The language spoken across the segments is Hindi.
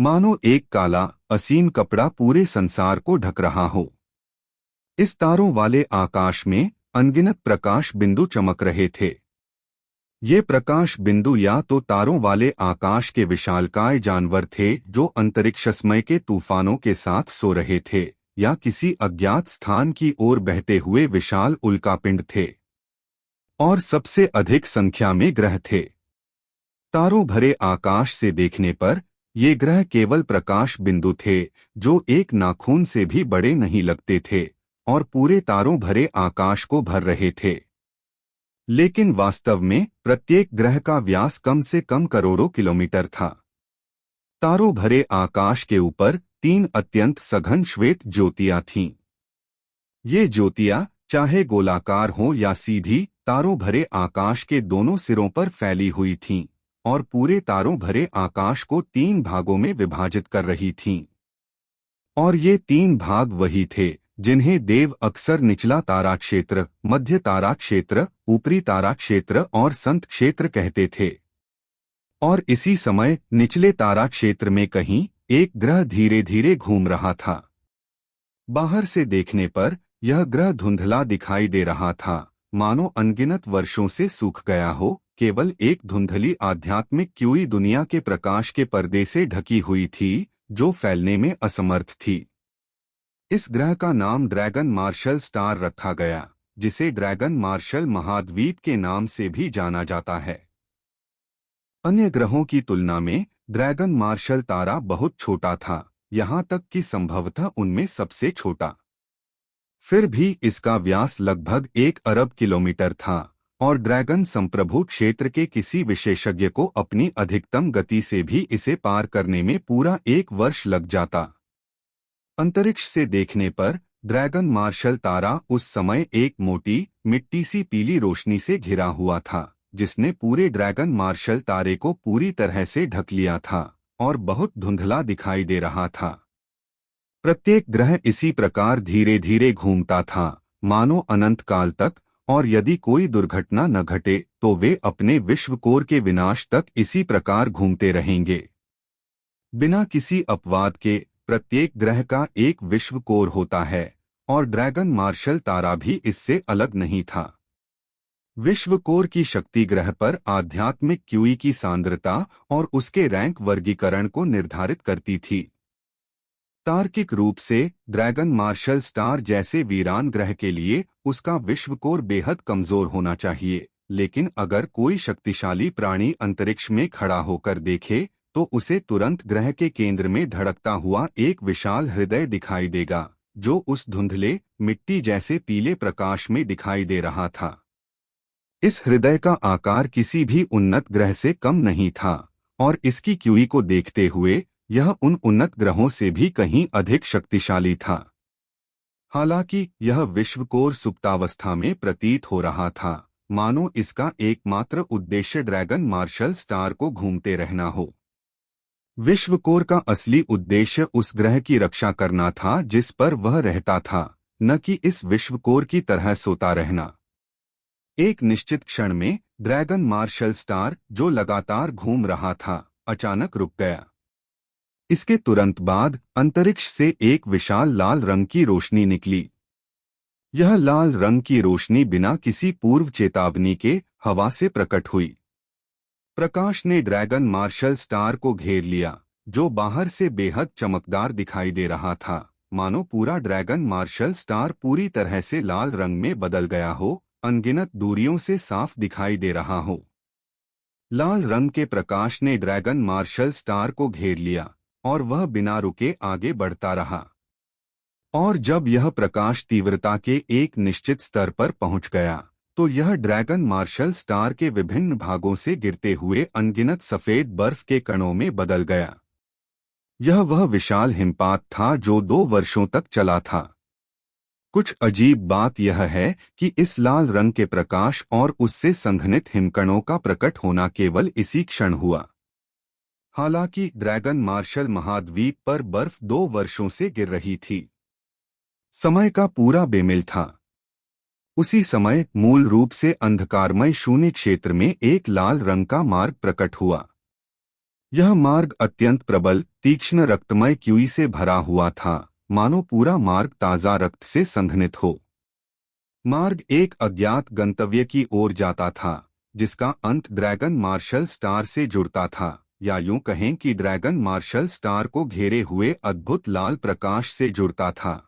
मानो एक काला असीम कपड़ा पूरे संसार को ढक रहा हो। इस तारों वाले आकाश में अनगिनत प्रकाश बिंदु चमक रहे थे। ये प्रकाश बिंदु या तो तारों वाले आकाश के विशालकाय जानवर थे जो अंतरिक्षमय के तूफानों के साथ सो रहे थे, या किसी अज्ञात स्थान की ओर बहते हुए विशाल उल्कापिंड थे। और सबसे अधिक संख्या में ग्रह थे। तारों भरे आकाश से देखने पर ये ग्रह केवल प्रकाश बिंदु थे जो एक नाखून से भी बड़े नहीं लगते थे, और पूरे तारों भरे आकाश को भर रहे थे। लेकिन वास्तव में प्रत्येक ग्रह का व्यास कम से कम करोड़ों किलोमीटर था। तारों भरे आकाश के ऊपर 3 अत्यंत सघन श्वेत ज्योतियां थीं। ये ज्योतियां चाहे गोलाकार हों या सीधी, तारों भरे आकाश के दोनों सिरों पर फैली हुई थीं और पूरे तारों भरे आकाश को 3 भागों में विभाजित कर रही थीं। और ये 3 भाग वही थे जिन्हें देव अक्सर निचला तारा क्षेत्र, मध्य तारा क्षेत्र, ऊपरी तारा क्षेत्र और संत क्षेत्र कहते थे। और इसी समय निचले तारा क्षेत्र में कहीं एक ग्रह धीरे धीरे घूम रहा था। बाहर से देखने पर यह ग्रह धुंधला दिखाई दे रहा था, मानो अनगिनत वर्षों से सूख गया हो, केवल एक धुंधली आध्यात्मिक क्यूई दुनिया के प्रकाश के पर्दे से ढकी हुई थी जो फैलने में असमर्थ थी। इस ग्रह का नाम ड्रैगन मार्शल स्टार रखा गया, जिसे ड्रैगन मार्शल महाद्वीप के नाम से भी जाना जाता है। अन्य ग्रहों की तुलना में ड्रैगन मार्शल तारा बहुत छोटा था, यहाँ तक कि संभवतः उनमें सबसे छोटा। फिर भी इसका व्यास लगभग 1 अरब किलोमीटर था और ड्रैगन संप्रभु क्षेत्र के किसी विशेषज्ञ को अपनी अधिकतम गति से भी इसे पार करने में पूरा 1 वर्ष लग जाता। अंतरिक्ष से देखने पर ड्रैगन मार्शल तारा उस समय एक मोटी, मिट्टी सी पीली रोशनी से घिरा हुआ था, जिसने पूरे ड्रैगन मार्शल तारे को पूरी तरह से ढक लिया था और बहुत धुंधला दिखाई दे रहा था। प्रत्येक ग्रह इसी प्रकार धीरे धीरे घूमता था, मानो अनंत काल तक, और यदि कोई दुर्घटना न घटे तो वे अपने विश्वकोर के विनाश तक इसी प्रकार घूमते रहेंगे। बिना किसी अपवाद के प्रत्येक ग्रह का एक विश्वकोर होता है और ड्रैगन मार्शल तारा भी इससे अलग नहीं था। विश्वकोर की शक्ति ग्रह पर आध्यात्मिक क्यूई की सांद्रता और उसके रैंक वर्गीकरण को निर्धारित करती थी। तार्किक रूप से ड्रैगन मार्शल स्टार जैसे वीरान ग्रह के लिए उसका विश्वकोर बेहद कमजोर होना चाहिए, लेकिन अगर कोई शक्तिशाली प्राणी अंतरिक्ष में खड़ा होकर देखे तो उसे तुरंत ग्रह के केंद्र में धड़कता हुआ एक विशाल हृदय दिखाई देगा, जो उस धुंधले मिट्टी जैसे पीले प्रकाश में दिखाई दे रहा था। इस हृदय का आकार किसी भी उन्नत ग्रह से कम नहीं था और इसकी क्यूई को देखते हुए यह उन उन्नत ग्रहों से भी कहीं अधिक शक्तिशाली था। हालांकि यह विश्वकोर सुप्तावस्था में प्रतीत हो रहा था, मानो इसका एकमात्र उद्देश्य ड्रैगन मार्शल स्टार को घूमते रहना हो। विश्वकोर का असली उद्देश्य उस ग्रह की रक्षा करना था जिस पर वह रहता था, न कि इस विश्वकोर की तरह सोता रहना। एक निश्चित क्षण में ड्रैगन मार्शल स्टार, जो लगातार घूम रहा था, अचानक रुक गया। इसके तुरंत बाद अंतरिक्ष से एक विशाल लाल रंग की रोशनी निकली। यह लाल रंग की रोशनी बिना किसी पूर्व चेतावनी के हवा से प्रकट हुई। प्रकाश ने ड्रैगन मार्शल स्टार को घेर लिया, जो बाहर से बेहद चमकदार दिखाई दे रहा था, मानो पूरा ड्रैगन मार्शल स्टार पूरी तरह से लाल रंग में बदल गया हो, अनगिनत दूरियों से साफ दिखाई दे रहा हो। लाल रंग के प्रकाश ने ड्रैगन मार्शल स्टार को घेर लिया और वह बिना रुके आगे बढ़ता रहा। और जब यह प्रकाश तीव्रता के एक निश्चित स्तर पर पहुंच गया तो यह ड्रैगन मार्शल स्टार के विभिन्न भागों से गिरते हुए अनगिनत सफेद बर्फ के कणों में बदल गया। यह वह विशाल हिमपात था जो 2 वर्षों तक चला था। कुछ अजीब बात यह है कि इस लाल रंग के प्रकाश और उससे संघनित हिमकणों का प्रकट होना केवल इसी क्षण हुआ। हालांकि ड्रैगन मार्शल महाद्वीप पर बर्फ 2 वर्षों से गिर रही थी। समय का पूरा बेमेल था। उसी समय मूल रूप से अंधकारमय शून्य क्षेत्र में एक लाल रंग का मार्ग प्रकट हुआ। यह मार्ग अत्यंत प्रबल, तीक्ष्ण रक्तमय क्यूई से भरा हुआ था, मानो पूरा मार्ग ताजा रक्त से संघनित हो। मार्ग एक अज्ञात गंतव्य की ओर जाता था, जिसका अंत ड्रैगन मार्शल स्टार से जुड़ता था, या यूं कहें कि ड्रैगन मार्शल स्टार को घेरे हुए अद्भुत लाल प्रकाश से जुड़ता था।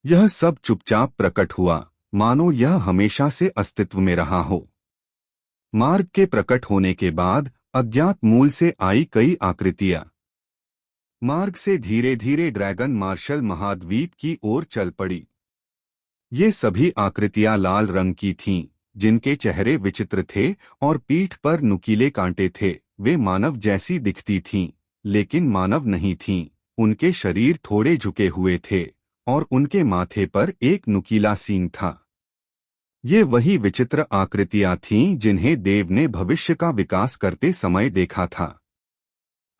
यह सब चुपचाप प्रकट हुआ, मानो यह हमेशा से अस्तित्व में रहा हो। मार्ग के प्रकट होने के बाद अज्ञात मूल से आई कई आकृतियां मार्ग से धीरे धीरे ड्रैगन मार्शल महाद्वीप की ओर चल पड़ी। ये सभी आकृतियां लाल रंग की थीं, जिनके चेहरे विचित्र थे और पीठ पर नुकीले कांटे थे। वे मानव जैसी दिखती थीं, लेकिन मानव नहीं थीं। उनके शरीर थोड़े झुके हुए थे और उनके माथे पर एक नुकीला सींग था। ये वही विचित्र आकृतियां थीं जिन्हें देव ने भविष्य का विकास करते समय देखा था।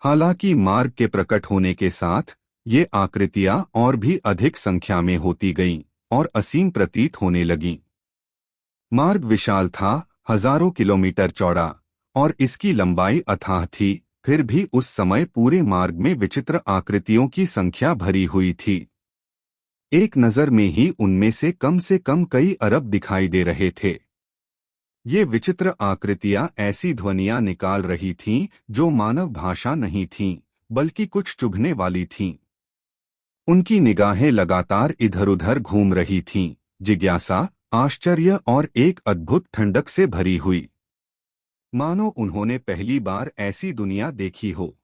हालांकि मार्ग के प्रकट होने के साथ ये आकृतियां और भी अधिक संख्या में होती गईं और असीम प्रतीत होने लगीं। मार्ग विशाल था, हजारों किलोमीटर चौड़ा, और इसकी लंबाई अथाह थी। फिर भी उस समय पूरे मार्ग में विचित्र आकृतियों की संख्या भरी हुई थी। एक नजर में ही उनमें से कम कई अरब दिखाई दे रहे थे। ये विचित्र आकृतियां ऐसी ध्वनियां निकाल रही थीं जो मानव भाषा नहीं थीं, बल्कि कुछ चुभने वाली थीं। उनकी निगाहें लगातार इधर-उधर घूम रही थीं, जिज्ञासा, आश्चर्य और एक अद्भुत ठंडक से भरी हुई, मानो उन्होंने पहली बार ऐसी दुनिया देखी हो।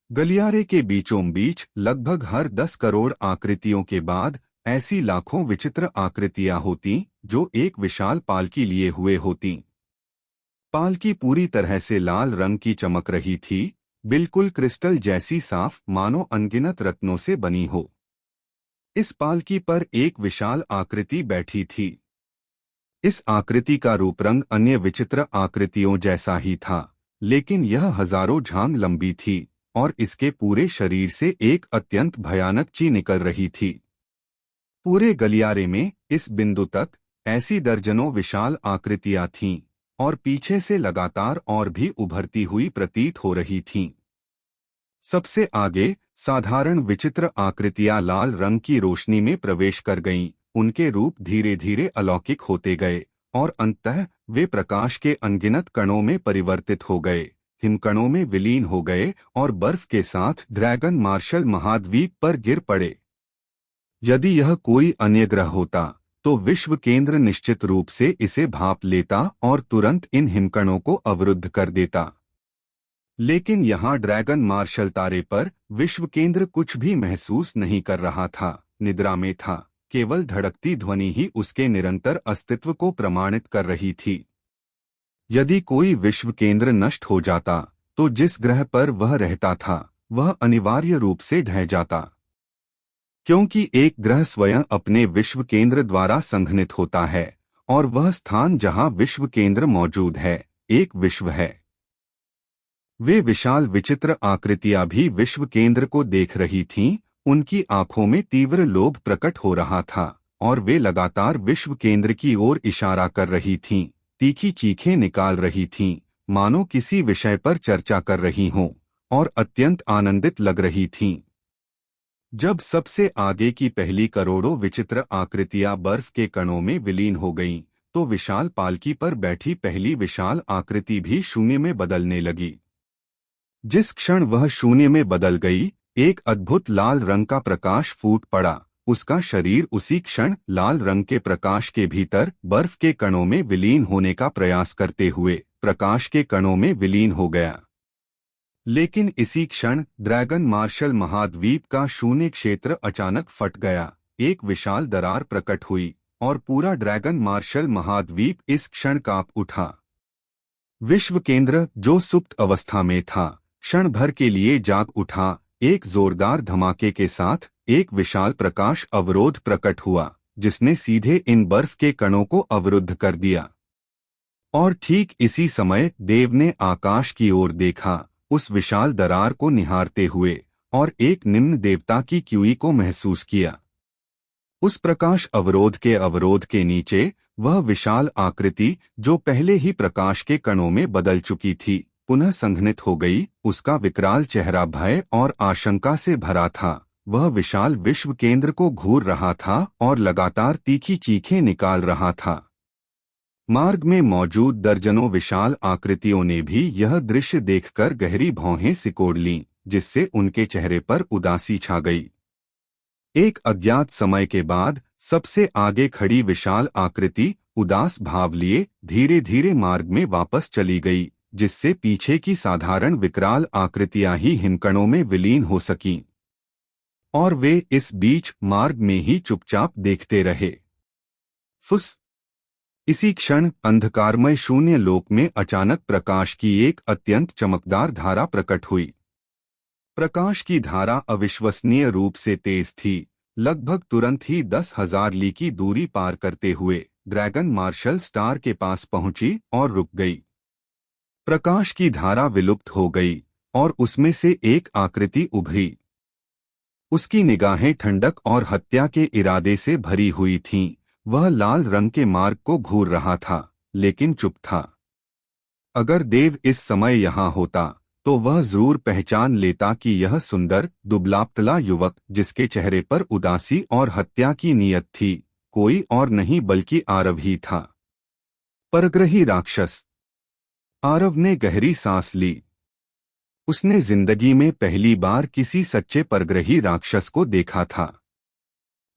गलियारे के बीचों बीच लगभग हर 10 करोड़ आकृतियों के बाद ऐसी लाखों विचित्र आकृतियां होतीं जो एक विशाल पालकी लिए हुए होतीं। पालकी पूरी तरह से लाल रंग की चमक रही थी, बिल्कुल क्रिस्टल जैसी साफ, मानो अनगिनत रत्नों से बनी हो। इस पालकी पर एक विशाल आकृति बैठी थी। इस आकृति का रूप रंग अन्य विचित्र आकृतियों जैसा ही था, लेकिन यह हजारों झांग लंबी थी और इसके पूरे शरीर से एक अत्यंत भयानक ची निकल रही थी। पूरे गलियारे में इस बिंदु तक ऐसी दर्जनों विशाल आकृतियां थीं और पीछे से लगातार और भी उभरती हुई प्रतीत हो रही थीं। सबसे आगे साधारण विचित्र आकृतियां लाल रंग की रोशनी में प्रवेश कर गईं। उनके रूप धीरे धीरे अलौकिक होते गए और अंततः वे प्रकाश के अनगिनत कणों में परिवर्तित हो गए, हिमकणों में विलीन हो गए और बर्फ के साथ ड्रैगन मार्शल महाद्वीप पर गिर पड़े। यदि यह कोई अन्य ग्रह होता तो विश्व केंद्र निश्चित रूप से इसे भांप लेता और तुरंत इन हिमकणों को अवरुद्ध कर देता। लेकिन यहाँ ड्रैगन मार्शल तारे पर विश्व केंद्र कुछ भी महसूस नहीं कर रहा था, निद्रा में था। केवल धड़कती ध्वनि ही उसके निरंतर अस्तित्व को प्रमाणित कर रही थी। यदि कोई विश्व केंद्र नष्ट हो जाता तो जिस ग्रह पर वह रहता था वह अनिवार्य रूप से ढह जाता, क्योंकि एक ग्रह स्वयं अपने विश्व केंद्र द्वारा संघनित होता है और वह स्थान जहां विश्व केंद्र मौजूद है एक विश्व है। वे विशाल विचित्र आकृतियां भी विश्व केंद्र को देख रही थीं। उनकी आंखों में तीव्र लोभ प्रकट हो रहा था और वे लगातार विश्व केंद्र की ओर इशारा कर रही थीं, तीखी चीखें निकाल रही थीं, मानो किसी विषय पर चर्चा कर रही हों, और अत्यंत आनंदित लग रही थीं। जब सबसे आगे की पहली करोड़ों विचित्र आकृतियां बर्फ के कणों में विलीन हो गईं, तो विशाल पालकी पर बैठी पहली विशाल आकृति भी शून्य में बदलने लगी। जिस क्षण वह शून्य में बदल गई, एक अद्भुत लाल रंग का प्रकाश फूट पड़ा। उसका शरीर उसी क्षण लाल रंग के प्रकाश के भीतर बर्फ के कणों में विलीन होने का प्रयास करते हुए प्रकाश के कणों में विलीन हो गया। लेकिन इसी क्षण ड्रैगन मार्शल महाद्वीप का शून्य क्षेत्र अचानक फट गया। एक विशाल दरार प्रकट हुई और पूरा ड्रैगन मार्शल महाद्वीप इस क्षण कांप उठा। विश्व केंद्र जो सुप्त अवस्था में था, क्षण भर के लिए जाग उठा। एक जोरदार धमाके के साथ एक विशाल प्रकाश अवरोध प्रकट हुआ, जिसने सीधे इन बर्फ के कणों को अवरुद्ध कर दिया। और ठीक इसी समय देव ने आकाश की ओर देखा, उस विशाल दरार को निहारते हुए, और एक निम्न देवता की क्यूई को महसूस किया। उस प्रकाश अवरोध के नीचे वह विशाल आकृति जो पहले ही प्रकाश के कणों में बदल चुकी थी, पुनः संघनित हो गई। उसका विकराल चेहरा भय और आशंका से भरा था। वह विशाल विश्व केंद्र को घूर रहा था और लगातार तीखी चीखें निकाल रहा था। मार्ग में मौजूद दर्जनों विशाल आकृतियों ने भी यह दृश्य देखकर गहरी भौहें सिकोड़ लीं, जिससे उनके चेहरे पर उदासी छा गई। एक अज्ञात समय के बाद सबसे आगे खड़ी विशाल आकृति उदास भाव लिए धीरे धीरे मार्ग में वापस चली गई, जिससे पीछे की साधारण विकराल आकृतियां ही हिमकणों में विलीन हो सकीं। और वे इस बीच मार्ग में ही चुपचाप देखते रहे। फुस। इसी क्षण अंधकारमय शून्य लोक में अचानक प्रकाश की एक अत्यंत चमकदार धारा प्रकट हुई। प्रकाश की धारा अविश्वसनीय रूप से तेज थी। लगभग तुरंत ही 10,000 ली की दूरी पार करते हुए ड्रैगन मार्शल स्टार के पास पहुंची और रुक गई। प्रकाश की धारा विलुप्त हो गई और उसमें से एक आकृति उभरी। उसकी निगाहें ठंडक और हत्या के इरादे से भरी हुई थीं। वह लाल रंग के मार्ग को घूर रहा था, लेकिन चुप था। अगर देव इस समय यहाँ होता तो वह जरूर पहचान लेता कि यह सुंदर दुबलापतला युवक, जिसके चेहरे पर उदासी और हत्या की नीयत थी, कोई और नहीं बल्कि आरव ही था। परग्रही राक्षस। आरव ने गहरी सांस ली। उसने जिंदगी में पहली बार किसी सच्चे परग्रही राक्षस को देखा था।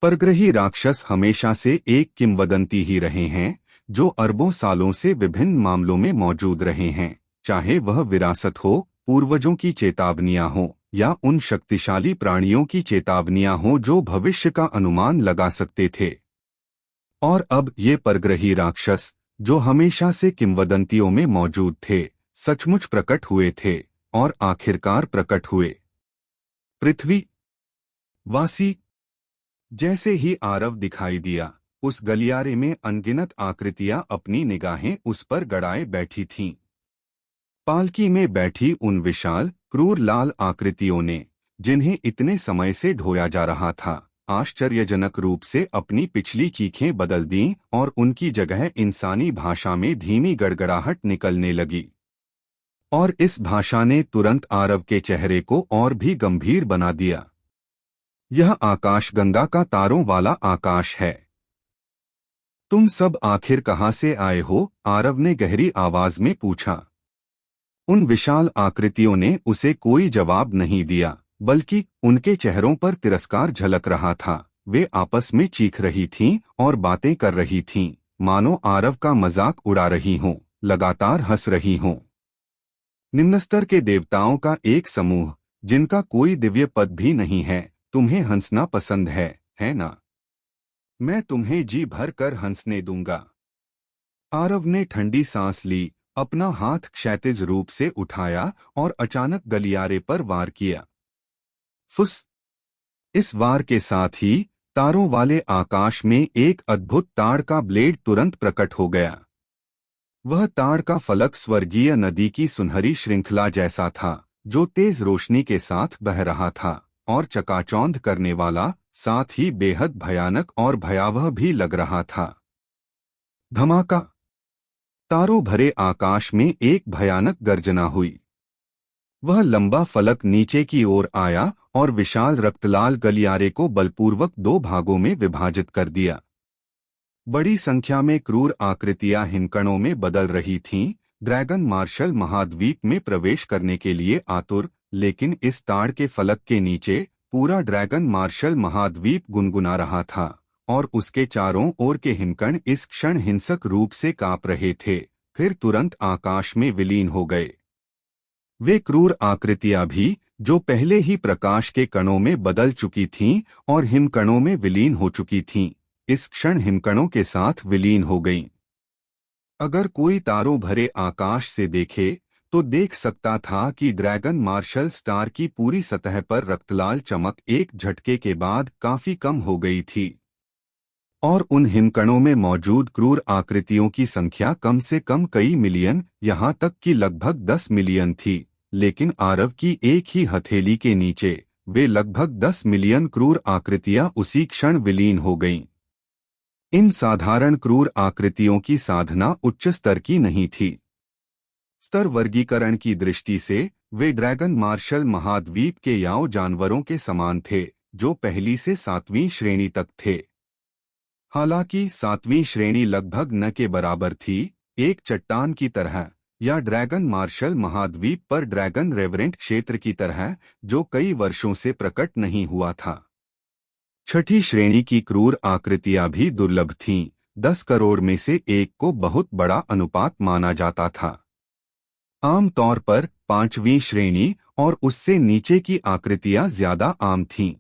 परग्रही राक्षस हमेशा से एक किंवदंती ही रहे हैं, जो अरबों सालों से विभिन्न मामलों में मौजूद रहे हैं, चाहे वह विरासत हो, पूर्वजों की चेतावनियां हो, या उन शक्तिशाली प्राणियों की चेतावनियां हो जो भविष्य का अनुमान लगा सकते थे। और अब ये परग्रही राक्षस, जो हमेशा से किंवदंतियों में मौजूद थे, सचमुच प्रकट हुए थे और आखिरकार प्रकट हुए। पृथ्वी वासी। जैसे ही आरव दिखाई दिया, उस गलियारे में अनगिनत आकृतियां अपनी निगाहें उस पर गड़ाए बैठी थीं। पालकी में बैठी उन विशाल क्रूर लाल आकृतियों ने, जिन्हें इतने समय से ढोया जा रहा था, आश्चर्यजनक रूप से अपनी पिछली चीखें बदल दीं और उनकी जगह इंसानी भाषा में धीमी गड़गड़ाहट निकलने लगी। और इस भाषा ने तुरंत आरव के चेहरे को और भी गंभीर बना दिया। यह आकाश गंगा का तारों वाला आकाश है। तुम सब आखिर कहाँ से आए हो? आरव ने गहरी आवाज में पूछा। उन विशाल आकृतियों ने उसे कोई जवाब नहीं दिया, बल्कि उनके चेहरों पर तिरस्कार झलक रहा था। वे आपस में चीख रही थीं और बातें कर रही थीं, मानो आरव का मजाक उड़ा रही हों, लगातार हंस रही हों। निम्न स्तर के देवताओं का एक समूह, जिनका कोई दिव्य पद भी नहीं है, तुम्हें हंसना पसंद है ना? मैं तुम्हें जी भर कर हंसने दूंगा। आरव ने ठंडी सांस ली, अपना हाथ क्षैतिज रूप से उठाया और अचानक गलियारे पर वार किया। फुस। इस वार के साथ ही तारों वाले आकाश में एक अद्भुत ताड़ का ब्लेड तुरंत प्रकट हो गया। वह ताड़ का फलक स्वर्गीय नदी की सुनहरी श्रृंखला जैसा था, जो तेज रोशनी के साथ बह रहा था और चकाचौंध करने वाला, साथ ही बेहद भयानक और भयावह भी लग रहा था। धमाका। तारों भरे आकाश में एक भयानक गर्जना हुई। वह लंबा फलक नीचे की ओर आया और विशाल रक्तलाल गलियारे को बलपूर्वक दो भागों में विभाजित कर दिया। बड़ी संख्या में क्रूर आकृतियां हिमकणों में बदल रही थीं, ड्रैगन मार्शल महाद्वीप में प्रवेश करने के लिए आतुर। लेकिन इस ताड़ के फलक के नीचे पूरा ड्रैगन मार्शल महाद्वीप गुनगुना रहा था और उसके चारों ओर के हिमकण इस क्षण हिंसक रूप से कांप रहे थे, फिर तुरंत आकाश में विलीन हो गए। वे क्रूर आकृतियां भी, जो पहले ही प्रकाश के कणों में बदल चुकी थीं और हिमकणों में विलीन हो चुकी थीं, इस क्षण हिमकणों के साथ विलीन हो गईं। अगर कोई तारों भरे आकाश से देखे तो देख सकता था कि ड्रैगन मार्शल स्टार की पूरी सतह पर रक्तलाल चमक एक झटके के बाद काफी कम हो गई थी और उन हिमकणों में मौजूद क्रूर आकृतियों की संख्या कम से कम कई मिलियन, यहाँ तक कि लगभग 10 मिलियन थी। लेकिन आरव की एक ही हथेली के नीचे वे लगभग 10 मिलियन क्रूर आकृतियां उसी क्षण विलीन हो गईं। इन साधारण क्रूर आकृतियों की साधना उच्च स्तर की नहीं थी। स्तर वर्गीकरण की दृष्टि से वे ड्रैगन मार्शल महाद्वीप के याओ जानवरों के समान थे, जो पहली से 7वीं श्रेणी तक थे। हालांकि 7वीं श्रेणी लगभग न के बराबर थी, एक चट्टान की तरह, या ड्रैगन मार्शल महाद्वीप पर ड्रैगन रेवरेंट क्षेत्र की तरह, जो कई वर्षों से प्रकट नहीं हुआ था। छठी श्रेणी की क्रूर आकृतियां भी दुर्लभ थीं। 10 करोड़ में से एक को बहुत बड़ा अनुपात माना जाता था। आमतौर पर 5वीं श्रेणी और उससे नीचे की आकृतियां ज्यादा आम थीं।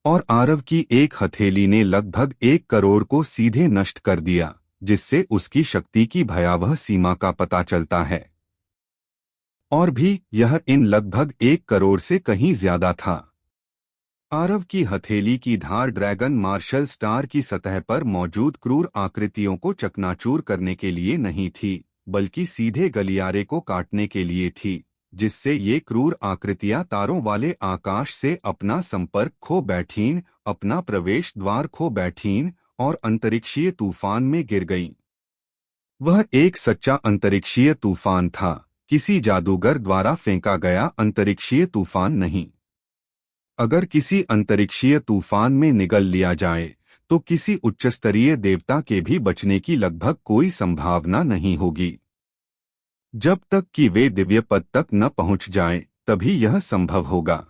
और आरव की एक हथेली ने लगभग 1 करोड़ को सीधे नष्ट कर दिया, जिससे उसकी शक्ति की भयावह सीमा का पता चलता है। और भी यह इन लगभग 1 करोड़ से कहीं ज्यादा था। आरव की हथेली की धार ड्रैगन मार्शल स्टार की सतह पर मौजूद क्रूर आकृतियों को चकनाचूर करने के लिए नहीं थी, बल्कि सीधे गलियारे को काटने के लिए थी, जिससे ये क्रूर आकृतियां तारों वाले आकाश से अपना संपर्क खो बैठीं, अपना प्रवेश द्वार खो बैठीं और अंतरिक्षीय तूफान में गिर गईं। वह एक सच्चा अंतरिक्षीय तूफान था, किसी जादूगर द्वारा फेंका गया अंतरिक्षीय तूफान नहीं। अगर किसी अंतरिक्षीय तूफान में निगल लिया जाए तो किसी उच्चस्तरीय देवता के भी बचने की लगभग कोई संभावना नहीं होगी। जब तक कि वे दिव्य पद तक न पहुंच जाएं, तभी यह संभव होगा।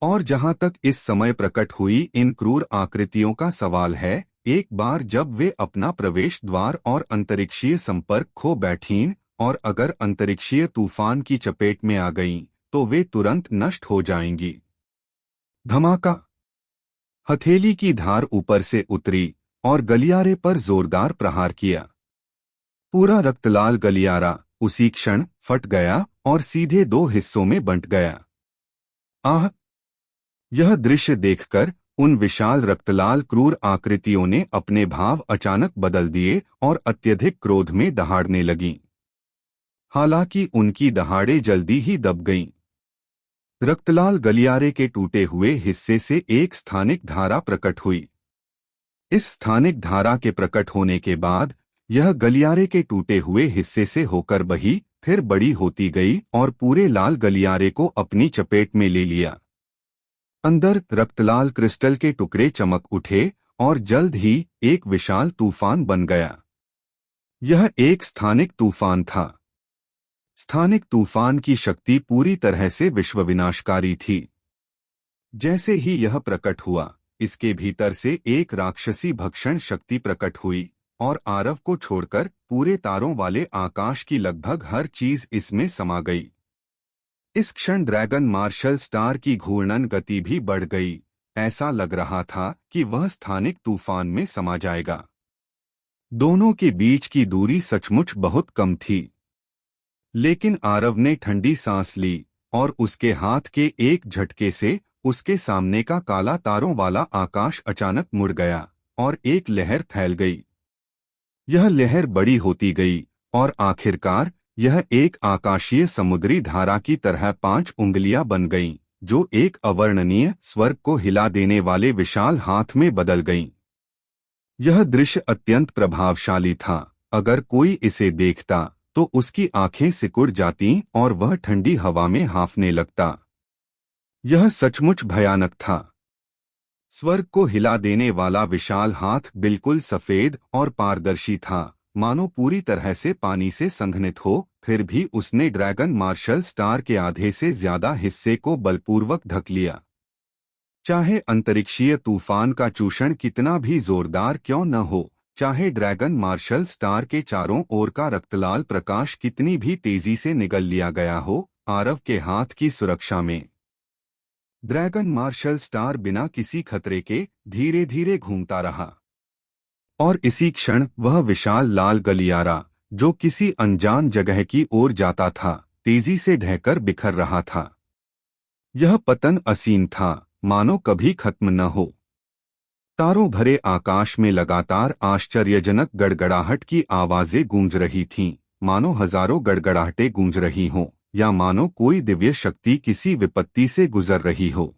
और जहां तक इस समय प्रकट हुई इन क्रूर आकृतियों का सवाल है, एक बार जब वे अपना प्रवेश द्वार और अंतरिक्षीय संपर्क खो बैठीं और अगर अंतरिक्षीय तूफान की चपेट में आ गईं, तो वे तुरंत नष्ट हो जाएंगी। धमाका! हथेली की धार ऊपर से उतरी और गलियारे पर जोरदार प्रहार किया। पूरा रक्तलाल गलियारा उसी क्षण फट गया और सीधे 2 हिस्सों में बंट गया। आह! यह दृश्य देखकर उन विशाल रक्तलाल क्रूर आकृतियों ने अपने भाव अचानक बदल दिए और अत्यधिक क्रोध में दहाड़ने लगीं। हालांकि उनकी दहाड़ें जल्दी ही दब गईं। रक्तलाल गलियारे के टूटे हुए हिस्से से एक स्थानिक धारा प्रकट हुई। इस स्थानिक धारा के प्रकट होने के बाद यह गलियारे के टूटे हुए हिस्से से होकर बही, फिर बड़ी होती गई और पूरे लाल गलियारे को अपनी चपेट में ले लिया। अंदर रक्तलाल क्रिस्टल के टुकड़े चमक उठे और जल्द ही एक विशाल तूफान बन गया। यह एक स्थानिक तूफान था। स्थानिक तूफान की शक्ति पूरी तरह से विश्वविनाशकारी थी। जैसे ही यह प्रकट हुआ, इसके भीतर से एक राक्षसी भक्षण शक्ति प्रकट हुई और आरव को छोड़कर पूरे तारों वाले आकाश की लगभग हर चीज इसमें समा गई। इस क्षण ड्रैगन मार्शल स्टार की घूर्णन गति भी बढ़ गई। ऐसा लग रहा था कि वह स्थानिक तूफान में समा जाएगा। दोनों के बीच की दूरी सचमुच बहुत कम थी। लेकिन आरव ने ठंडी सांस ली और उसके हाथ के एक झटके से उसके सामने का काला तारों वाला आकाश अचानक मुड़ गया और एक लहर फैल गई। यह लहर बड़ी होती गई और आखिरकार यह एक आकाशीय समुद्री धारा की तरह 5 उंगलियां बन गईं, जो एक अवर्णनीय स्वर्ग को हिला देने वाले विशाल हाथ में बदल गईं। यह दृश्य अत्यंत प्रभावशाली था। अगर कोई इसे देखता तो उसकी आंखें सिकुड़ जातीं और वह ठंडी हवा में हाँफने लगता। यह सचमुच भयानक था। स्वर्ग को हिला देने वाला विशाल हाथ बिल्कुल सफेद और पारदर्शी था, मानो पूरी तरह से पानी से संघनित हो। फिर भी उसने ड्रैगन मार्शल स्टार के आधे से ज्यादा हिस्से को बलपूर्वक ढक लिया। चाहे अंतरिक्षीय तूफान का चूषण कितना भी जोरदार क्यों न हो, चाहे ड्रैगन मार्शल स्टार के चारों ओर का रक्तलाल प्रकाश कितनी भी तेजी से निगल लिया गया हो, आरव के हाथ की सुरक्षा में ड्रैगन मार्शल स्टार बिना किसी खतरे के धीरे धीरे घूमता रहा। और इसी क्षण वह विशाल लाल गलियारा, जो किसी अनजान जगह की ओर जाता था, तेजी से ढहकर बिखर रहा था। यह पतन असीम था, मानो कभी खत्म न हो। तारों भरे आकाश में लगातार आश्चर्यजनक गड़गड़ाहट की आवाजें गूंज रही थीं, मानो हजारों गड़गड़ाहटें गूंज रही हों, या मानो कोई दिव्य शक्ति किसी विपत्ति से गुजर रही हो।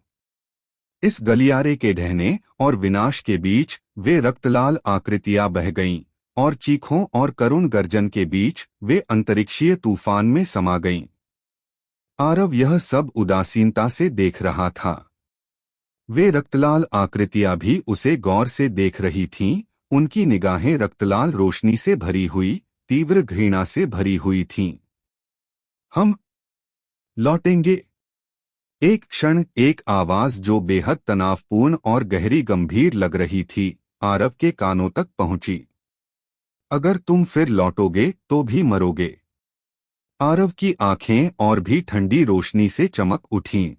इस गलियारे के ढहने और विनाश के बीच वे रक्तलाल आकृतियां बह गईं, और चीखों और करुण गर्जन के बीच वे अंतरिक्षीय तूफान में समा गईं। आरव यह सब उदासीनता से देख रहा था। वे रक्तलाल आकृतियां भी उसे गौर से देख रही थीं। उनकी निगाहें रक्तलाल रोशनी से भरी हुई, तीव्र घृणा से भरी हुई थीं। हम लौटेंगे। एक क्षण एक आवाज जो बेहद तनावपूर्ण और गहरी गंभीर लग रही थी आरव के कानों तक पहुंची। अगर तुम फिर लौटोगे तो भी मरोगे। आरव की आंखें और भी ठंडी रोशनी से चमक उठीं।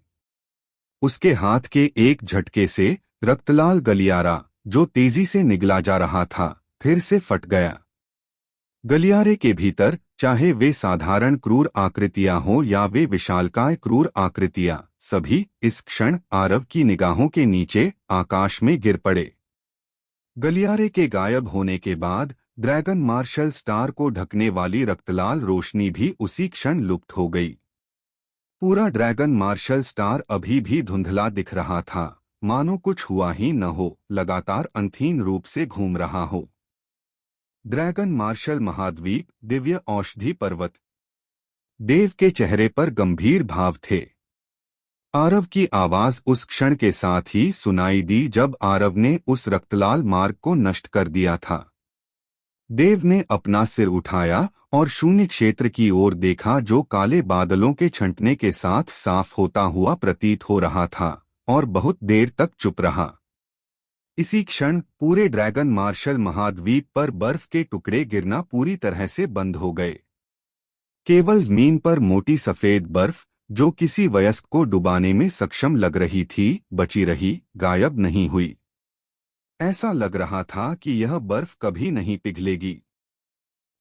उसके हाथ के एक झटके से रक्तलाल गलियारा जो तेजी से निगला जा रहा था फिर से फट गया। गलियारे के भीतर, चाहे वे साधारण क्रूर आकृतियां हों या वे विशालकाय क्रूर आकृतियां, सभी इस क्षण आरव की निगाहों के नीचे आकाश में गिर पड़े। गलियारे के गायब होने के बाद ड्रैगन मार्शल स्टार को ढकने वाली रक्तलाल रोशनी भी उसी क्षण लुप्त हो गई। पूरा ड्रैगन मार्शल स्टार अभी भी धुंधला दिख रहा था, मानो कुछ हुआ ही न हो, लगातार अंतहीन रूप से घूम रहा हो। ड्रैगन मार्शल महाद्वीप, दिव्य औषधि पर्वत। देव के चेहरे पर गंभीर भाव थे। आरव की आवाज उस क्षण के साथ ही सुनाई दी जब आरव ने उस रक्तलाल मार्ग को नष्ट कर दिया था। देव ने अपना सिर उठाया और शून्य क्षेत्र की ओर देखा जो काले बादलों के छंटने के साथ साफ होता हुआ प्रतीत हो रहा था, और बहुत देर तक चुप रहा। इसी क्षण पूरे ड्रैगन मार्शल महाद्वीप पर बर्फ के टुकड़े गिरना पूरी तरह से बंद हो गए। केवल जमीन पर मोटी सफेद बर्फ, जो किसी वयस्क को डुबाने में सक्षम लग रही थी, बची रही, गायब नहीं हुई। ऐसा लग रहा था कि यह बर्फ कभी नहीं पिघलेगी।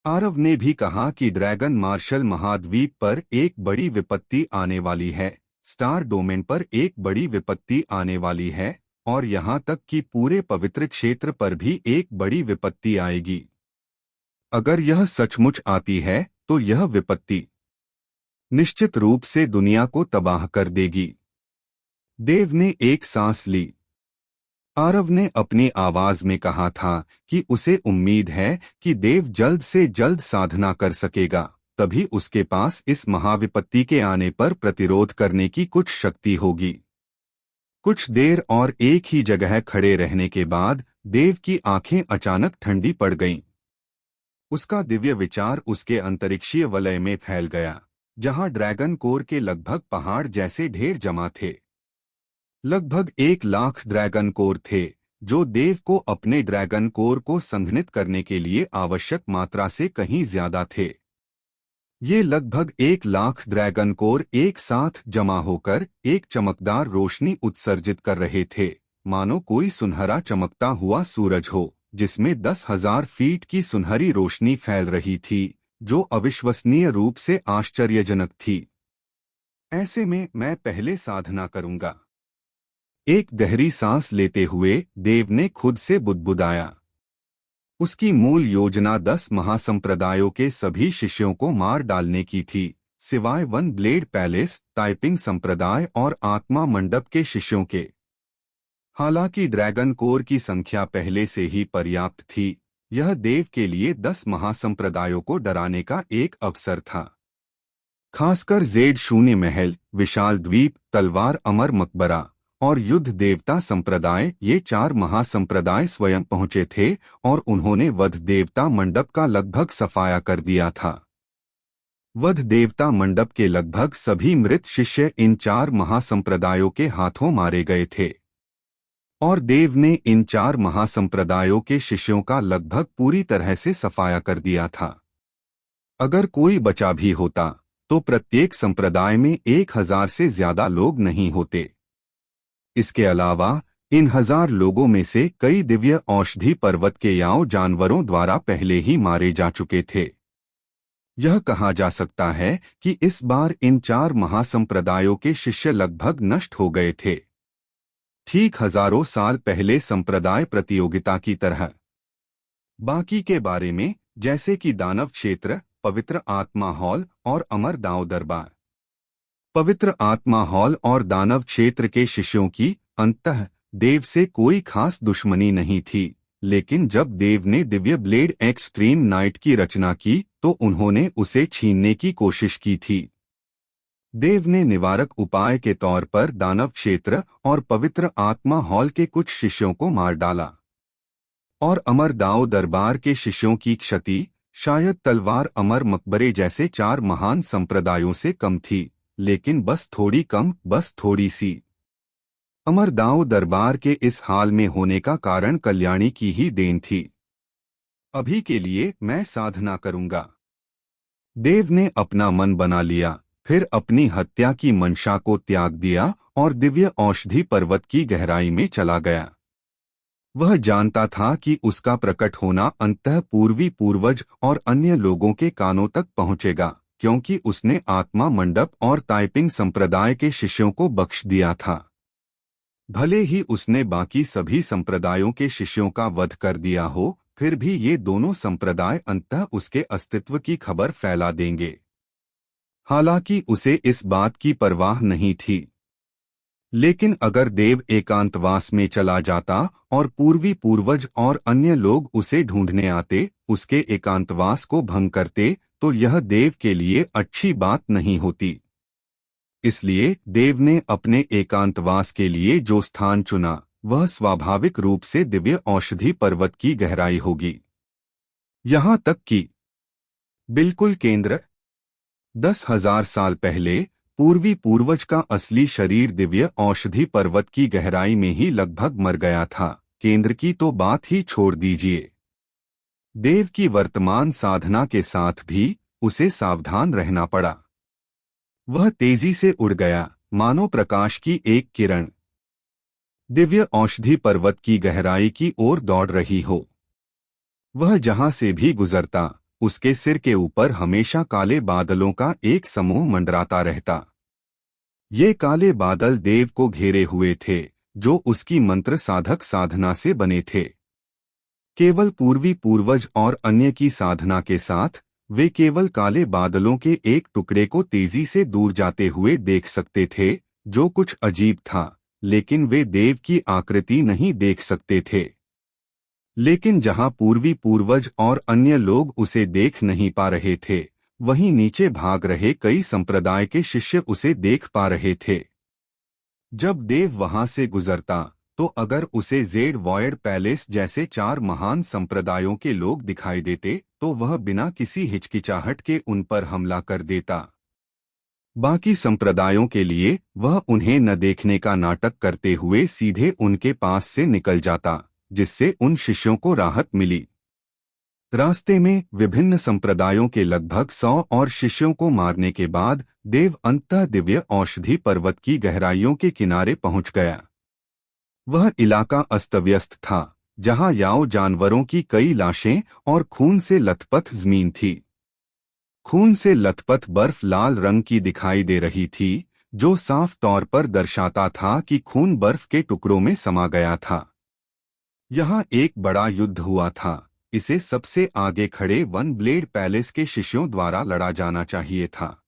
आरव ने भी कहा कि ड्रैगन मार्शल महाद्वीप पर एक बड़ी विपत्ति आने वाली है, स्टार डोमेन पर एक बड़ी विपत्ति आने वाली है, और यहाँ तक कि पूरे पवित्र क्षेत्र पर भी एक बड़ी विपत्ति आएगी। अगर यह सचमुच आती है तो यह विपत्ति निश्चित रूप से दुनिया को तबाह कर देगी। देव ने एक सांस ली। आरव ने अपनी आवाज में कहा था कि उसे उम्मीद है कि देव जल्द से जल्द साधना कर सकेगा, तभी उसके पास इस महाविपत्ति के आने पर प्रतिरोध करने की कुछ शक्ति होगी। कुछ देर और एक ही जगह खड़े रहने के बाद देव की आंखें अचानक ठंडी पड़ गईं। उसका दिव्य विचार उसके अंतरिक्षीय वलय में फैल गया, जहां ड्रैगन कोर के लगभग पहाड़ जैसे ढेर जमा थे। लगभग 1,00,000 ड्रैगन कोर थे, जो देव को अपने ड्रैगन कोर को संघनित करने के लिए आवश्यक मात्रा से कहीं ज्यादा थे। ये लगभग 1,00,000 ड्रैगन कोर एक साथ जमा होकर एक चमकदार रोशनी उत्सर्जित कर रहे थे, मानो कोई सुनहरा चमकता हुआ सूरज हो, जिसमें 10,000 फीट की सुनहरी रोशनी फैल रही थी, जो अविश्वसनीय रूप से आश्चर्यजनक थी। ऐसे में मैं पहले साधना करूंगा। एक गहरी सांस लेते हुए देव ने खुद से बुदबुदाया। उसकी मूल योजना 10 महासंप्रदायों के सभी शिष्यों को मार डालने की थी, सिवाय वन ब्लेड पैलेस, टाइपिंग संप्रदाय और आत्मा मंडप के शिष्यों के। हालांकि ड्रैगन कोर की संख्या पहले से ही पर्याप्त थी, यह देव के लिए 10 महासंप्रदायों को डराने का एक अवसर था। खासकर जेड शून्य महल, विशाल द्वीप, तलवार अमर मकबरा और युद्ध देवता संप्रदाय, ये 4 महासंप्रदाय स्वयं पहुंचे थे और उन्होंने वध देवता मंडप का लगभग सफाया कर दिया था। वध देवता मंडप के लगभग सभी मृत शिष्य इन 4 महासंप्रदायों के हाथों मारे गए थे, और देव ने इन 4 महासंप्रदायों के शिष्यों का लगभग पूरी तरह से सफाया कर दिया था। अगर कोई बचा भी होता तो प्रत्येक संप्रदाय में 1,000 से ज्यादा लोग नहीं होते। इसके अलावा इन 1,000 लोगों में से कई दिव्य औषधि पर्वत के याओ जानवरों द्वारा पहले ही मारे जा चुके थे। यह कहा जा सकता है कि इस बार इन 4 महासंप्रदायों के शिष्य लगभग नष्ट हो गए थे, ठीक हजारों साल पहले संप्रदाय प्रतियोगिता की तरह। बाकी के बारे में, जैसे कि दानव क्षेत्र, पवित्र आत्मा हॉल और अमर दांव दरबार। पवित्र आत्मा हॉल और दानव क्षेत्र के शिष्यों की अंततः देव से कोई खास दुश्मनी नहीं थी, लेकिन जब देव ने दिव्य ब्लेड एक्सट्रीम नाइट की रचना की तो उन्होंने उसे छीनने की कोशिश की थी। देव ने निवारक उपाय के तौर पर दानव क्षेत्र और पवित्र आत्मा हॉल के कुछ शिष्यों को मार डाला। और अमर दाओ दरबार के शिष्यों की क्षति शायद तलवार अमर मकबरे जैसे 4 महान संप्रदायों से कम थी, लेकिन बस थोड़ी कम, बस थोड़ी सी। अमर दाओ दरबार के इस हाल में होने का कारण कल्याणी की ही देन थी। अभी के लिए मैं साधना करूंगा। देव ने अपना मन बना लिया, फिर अपनी हत्या की मंशा को त्याग दिया और दिव्य औषधि पर्वत की गहराई में चला गया। वह जानता था कि उसका प्रकट होना अंततः पूर्वी पूर्वज और अन्य लोगों के कानों तक पहुंचेगा, क्योंकि उसने आत्मा मंडप और ताइपिंग संप्रदाय के शिष्यों को बख्श दिया था। भले ही उसने बाकी सभी संप्रदायों के शिष्यों का वध कर दिया हो, फिर भी ये दोनों संप्रदाय अंततः उसके अस्तित्व की खबर फैला देंगे। हालांकि उसे इस बात की परवाह नहीं थी। लेकिन अगर देव एकांतवास में चला जाता और पूर्वी पूर्वज और अन्य लोग उसे ढूंढने आते, उसके एकांतवास को भंग करते, तो यह देव के लिए अच्छी बात नहीं होती। इसलिए देव ने अपने एकांतवास के लिए जो स्थान चुना, वह स्वाभाविक रूप से दिव्य औषधि पर्वत की गहराई होगी। यहाँ तक कि बिल्कुल केंद्र 10,000 साल पहले पूर्वी पूर्वज का असली शरीर दिव्य औषधि पर्वत की गहराई में ही लगभग मर गया था। केंद्र की तो बात ही छोड़ दीजिए। देव की वर्तमान साधना के साथ भी उसे सावधान रहना पड़ा। वह तेजी से उड़ गया, मानो प्रकाश की एक किरण दिव्य औषधि पर्वत की गहराई की ओर दौड़ रही हो। वह जहां से भी गुजरता, उसके सिर के ऊपर हमेशा काले बादलों का एक समूह मंडराता रहता। ये काले बादल देव को घेरे हुए थे, जो उसकी मंत्र साधक साधना से बने थे। केवल पूर्वी पूर्वज और अन्य की साधना के साथ वे केवल काले बादलों के एक टुकड़े को तेजी से दूर जाते हुए देख सकते थे, जो कुछ अजीब था, लेकिन वे देव की आकृति नहीं देख सकते थे। लेकिन जहां पूर्वी पूर्वज और अन्य लोग उसे देख नहीं पा रहे थे, वहीं नीचे भाग रहे कई संप्रदाय के शिष्य उसे देख पा रहे थे। जब देव वहां से गुजरता, तो अगर उसे जेड वॉयड पैलेस जैसे 4 महान संप्रदायों के लोग दिखाई देते, तो वह बिना किसी हिचकिचाहट के उन पर हमला कर देता। बाकी संप्रदायों के लिए वह उन्हें न देखने का नाटक करते हुए सीधे उनके पास से निकल जाता, जिससे उन शिष्यों को राहत मिली। रास्ते में विभिन्न संप्रदायों के लगभग 100 और शिष्यों को मारने के बाद देव अंततः दिव्य औषधि पर्वत की गहराइयों के किनारे पहुंच गया। वह इलाका अस्तव्यस्त था, जहां याओ जानवरों की कई लाशें और खून से लथपथ जमीन थी। खून से लथपथ बर्फ लाल रंग की दिखाई दे रही थी, जो साफ तौर पर दर्शाता था कि खून बर्फ के टुकड़ों में समा गया था। यहाँ एक बड़ा युद्ध हुआ था। इसे सबसे आगे खड़े वन ब्लेड पैलेस के शिष्यों द्वारा लड़ा जाना चाहिए था।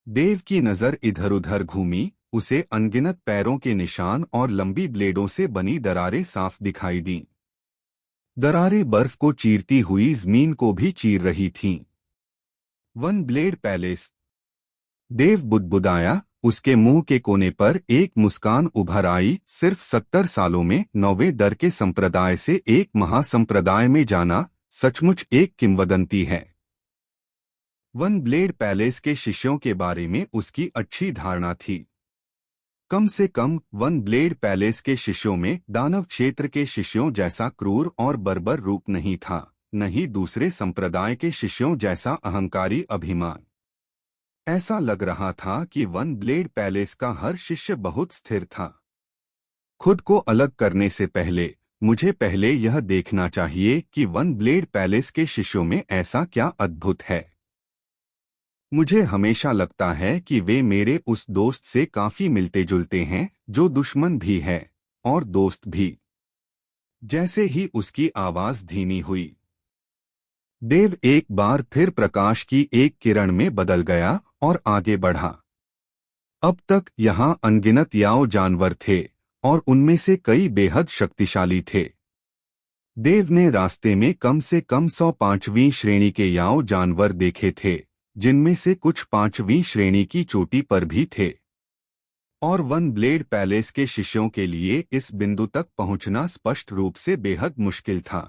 देव की नजर इधर-उधर घूमी, उसे अनगिनत पैरों के निशान और लंबी ब्लेडों से बनी दरारें साफ दिखाई दीं। दरारें बर्फ को चीरती हुई जमीन को भी चीर रही थीं। One blade palace. देव बुदबुदाया, उसके मुंह के कोने पर एक मुस्कान उभर आई। सिर्फ 70 सालों में 9वें दर के संप्रदाय से एक महासंप्रदाय में जाना सचमुच एक किंवदंती है। वन ब्लेड पैलेस के शिष्यों के बारे में उसकी अच्छी धारणा थी। कम से कम वन ब्लेड पैलेस के शिष्यों में दानव क्षेत्र के शिष्यों जैसा क्रूर और बर्बर रूप नहीं था, न ही दूसरे संप्रदाय के शिष्यों जैसा अहंकारी अभिमान। ऐसा लग रहा था कि वन ब्लेड पैलेस का हर शिष्य बहुत स्थिर था। खुद को अलग करने से पहले मुझे पहले यह देखना चाहिए कि वन ब्लेड पैलेस के शिष्यों में ऐसा क्या अद्भुत है। मुझे हमेशा लगता है कि वे मेरे उस दोस्त से काफी मिलते जुलते हैं, जो दुश्मन भी है और दोस्त भी। जैसे ही उसकी आवाज धीमी हुई, देव एक बार फिर प्रकाश की एक किरण में बदल गया और आगे बढ़ा। अब तक यहाँ अनगिनत याओ जानवर थे और उनमें से कई बेहद शक्तिशाली थे। देव ने रास्ते में कम से कम 105वीं श्रेणी के याओ जानवर देखे थे, जिनमें से कुछ 5वीं श्रेणी की चोटी पर भी थे। और वन ब्लेड पैलेस के शिष्यों के लिए इस बिंदु तक पहुंचना स्पष्ट रूप से बेहद मुश्किल था।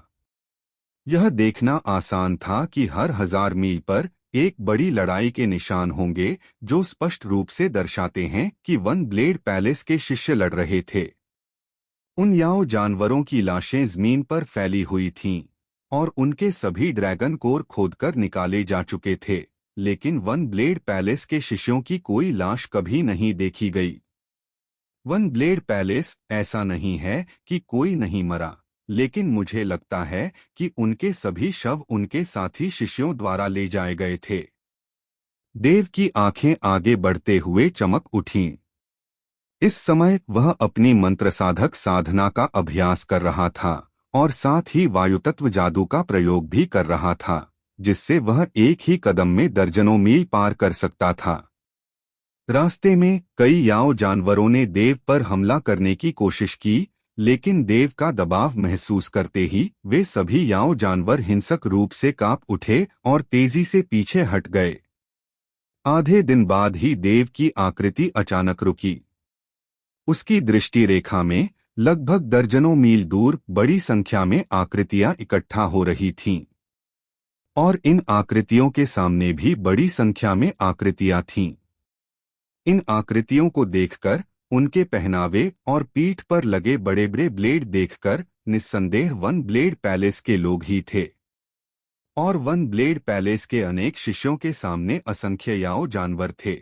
यह देखना आसान था कि हर 1000 मील पर एक बड़ी लड़ाई के निशान होंगे, जो स्पष्ट रूप से दर्शाते हैं कि वन ब्लेड पैलेस के शिष्य लड़ रहे थे। उन याओ जानवरों की लाशें जमीन पर फैली हुई थीं, और उनके सभी ड्रैगन कोर खोदकर निकाले जा चुके थे, लेकिन वन ब्लेड पैलेस के शिष्यों की कोई लाश कभी नहीं देखी गई। वन ब्लेड पैलेस ऐसा नहीं है कि कोई नहीं मरा, लेकिन मुझे लगता है कि उनके सभी शव उनके साथी शिष्यों द्वारा ले जाए गए थे। देव की आंखें आगे बढ़ते हुए चमक उठीं। इस समय वह अपनी मंत्रसाधक साधना का अभ्यास कर रहा था और साथ ही वायुतत्व जादू का प्रयोग भी कर रहा था, जिससे वह एक ही कदम में दर्जनों मील पार कर सकता था। रास्ते में कई याओ जानवरों ने देव पर हमला करने की कोशिश की, लेकिन देव का दबाव महसूस करते ही वे सभी याओ जानवर हिंसक रूप से कांप उठे और तेजी से पीछे हट गए। आधे दिन बाद ही देव की आकृति अचानक रुकी। उसकी दृष्टि रेखा में लगभग दर्जनों मील दूर बड़ी संख्या में आकृतियां इकट्ठा हो रही थीं, और इन आकृतियों के सामने भी बड़ी संख्या में आकृतियां थीं। इन आकृतियों को देखकर, उनके पहनावे और पीठ पर लगे बड़े बड़े ब्लेड देखकर निस्संदेह वन ब्लेड पैलेस के लोग ही थे। और वन ब्लेड पैलेस के अनेक शिष्यों के सामने असंख्य याओ जानवर थे।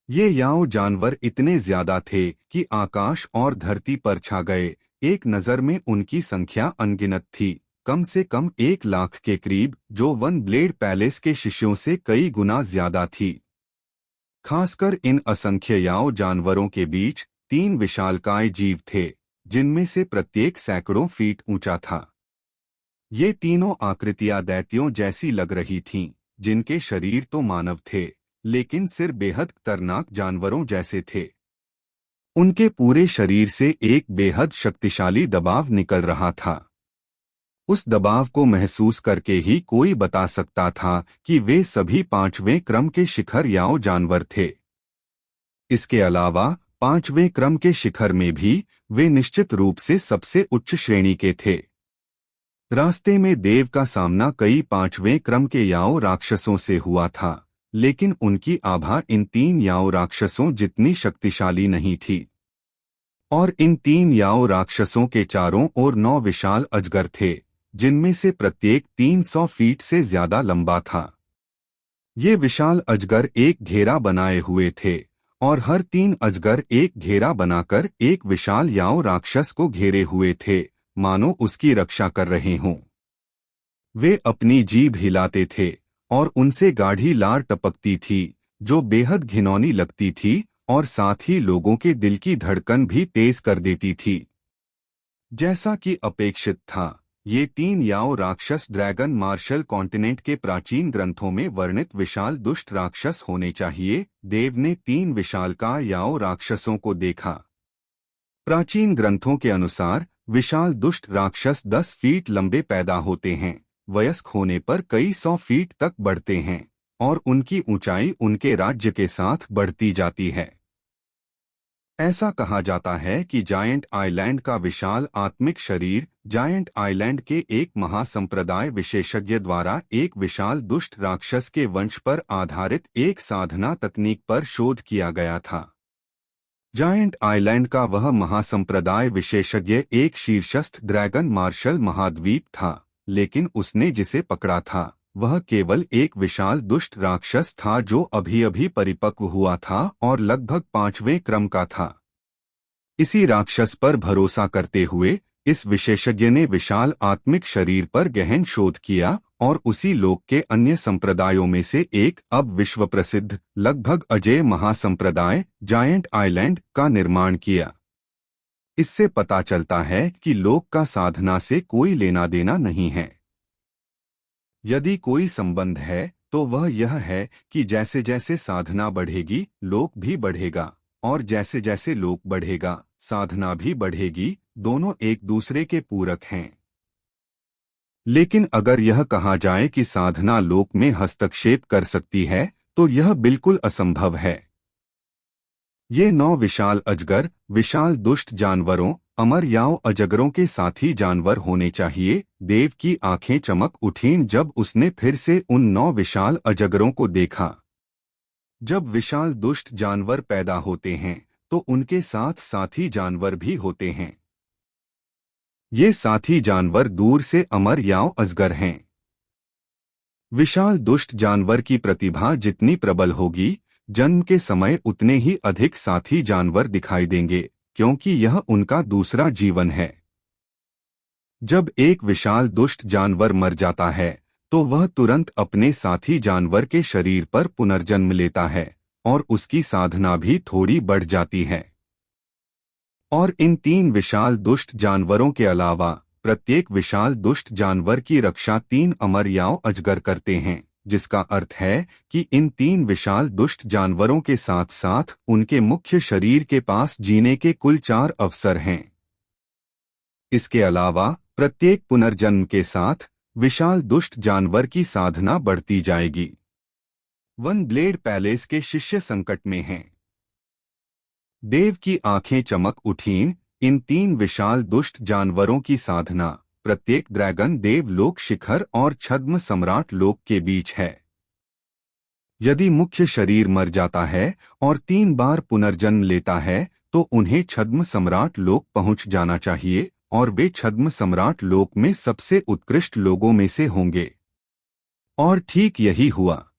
ये याओ जानवर इतने ज्यादा थे कि आकाश और धरती पर छा गए। एक नज़र में उनकी संख्या अनगिनत थी, कम से कम 1 लाख के करीब, जो वन ब्लेड पैलेस के शिष्यों से कई गुना ज्यादा थी। खासकर इन असंख्य याओ जानवरों के बीच 3 विशालकाय जीव थे, जिनमें से प्रत्येक सैकड़ों फीट ऊंचा था। ये तीनों आकृतियां दैत्यों जैसी लग रही थीं, जिनके शरीर तो मानव थे, लेकिन सिर बेहद खतरनाक जानवरों जैसे थे। उनके पूरे शरीर से एक बेहद शक्तिशाली दबाव निकल रहा था। उस दबाव को महसूस करके ही कोई बता सकता था कि वे सभी 5वें क्रम के शिखर याओ जानवर थे। इसके अलावा 5वें क्रम के शिखर में भी वे निश्चित रूप से सबसे उच्च श्रेणी के थे। रास्ते में देव का सामना कई 5वें क्रम के याओ राक्षसों से हुआ था, लेकिन उनकी आभा इन 3 याओ राक्षसों जितनी शक्तिशाली नहीं थी। और इन 3 याओ राक्षसों के चारों ओर 9 विशाल अजगर थे, जिनमें से प्रत्येक 300 फीट से ज्यादा लंबा था। ये विशाल अजगर एक घेरा बनाए हुए थे, और हर 3 अजगर एक घेरा बनाकर एक विशाल याओ राक्षस को घेरे हुए थे, मानो उसकी रक्षा कर रहे हों। वे अपनी जीभ हिलाते थे, और उनसे गाढ़ी लार टपकती थी, जो बेहद घिनौनी लगती थी और साथ ही लोगों के दिल की धड़कन भी तेज कर देती थी। जैसा कि अपेक्षित था, ये 3 याओ राक्षस ड्रैगन मार्शल कॉन्टिनेंट के प्राचीन ग्रंथों में वर्णित विशाल दुष्ट राक्षस होने चाहिए। देव ने 3 विशालकाय याओ राक्षसों को देखा। प्राचीन ग्रंथों के अनुसार विशाल दुष्ट राक्षस 10 फीट लंबे पैदा होते हैं, वयस्क होने पर कई 100 फीट तक बढ़ते हैं, और उनकी ऊंचाई उनके राज्य के साथ बढ़ती जाती है। ऐसा कहा जाता है कि जायंट आइलैंड का विशाल आत्मिक शरीर जायंट आइलैंड के एक महासंप्रदाय विशेषज्ञ द्वारा एक विशाल दुष्ट राक्षस के वंश पर आधारित एक साधना तकनीक पर शोध किया गया था। जायंट आइलैंड का वह महासंप्रदाय विशेषज्ञ एक शीर्षस्थ ड्रैगन मार्शल महाद्वीप था, लेकिन उसने जिसे पकड़ा था वह केवल एक विशाल दुष्ट राक्षस था, जो अभी अभी परिपक्व हुआ था और लगभग 5वें क्रम का था। इसी राक्षस पर भरोसा करते हुए इस विशेषज्ञ ने विशाल आत्मिक शरीर पर गहन शोध किया और उसी लोक के अन्य संप्रदायों में से एक, अब विश्व प्रसिद्ध लगभग अजेय महासंप्रदाय जायंट आइलैंड का निर्माण किया। इससे पता चलता है कि लोक का साधना से कोई लेना देना नहीं है। यदि कोई संबंध है तो वह यह है कि जैसे जैसे साधना बढ़ेगी लोक भी बढ़ेगा, और जैसे जैसे लोक बढ़ेगा साधना भी बढ़ेगी। दोनों एक दूसरे के पूरक हैं। लेकिन अगर यह कहा जाए कि साधना लोक में हस्तक्षेप कर सकती है तो यह बिल्कुल असंभव है। ये 9 विशाल अजगर, विशाल दुष्ट जानवरों, अमर याओ अजगरों के साथी जानवर होने चाहिए। देव की आंखें चमक उठीं जब उसने फिर से उन 9 विशाल अजगरों को देखा। जब विशाल दुष्ट जानवर पैदा होते हैं तो उनके साथ साथी जानवर भी होते हैं। ये साथी जानवर दूर से अमर याओ अजगर हैं। विशाल दुष्ट जानवर की प्रतिभा जितनी प्रबल होगी, जन्म के समय उतने ही अधिक साथी जानवर दिखाई देंगे, क्योंकि यह उनका दूसरा जीवन है। जब एक विशाल दुष्ट जानवर मर जाता है तो वह तुरंत अपने साथी जानवर के शरीर पर पुनर्जन्म लेता है और उसकी साधना भी थोड़ी बढ़ जाती है। और इन 3 विशाल दुष्ट जानवरों के अलावा प्रत्येक विशाल दुष्ट जानवर की रक्षा 3 अमर याओ अजगर करते हैं, जिसका अर्थ है कि इन 3 विशाल दुष्ट जानवरों के साथ साथ उनके मुख्य शरीर के पास जीने के कुल 4 अवसर हैं। इसके अलावा प्रत्येक पुनर्जन्म के साथ विशाल दुष्ट जानवर की साधना बढ़ती जाएगी। वन ब्लेड पैलेस के शिष्य संकट में हैं। देव की आंखें चमक उठीं। इन 3 विशाल दुष्ट जानवरों की साधना प्रत्येक ड्रैगन देव लोक शिखर और छद्म सम्राट लोक के बीच है। यदि मुख्य शरीर मर जाता है और 3 बार पुनर्जन्म लेता है तो उन्हें छद्म सम्राट लोक पहुंच जाना चाहिए और वे छद्म सम्राट लोक में सबसे उत्कृष्ट लोगों में से होंगे। और ठीक यही हुआ।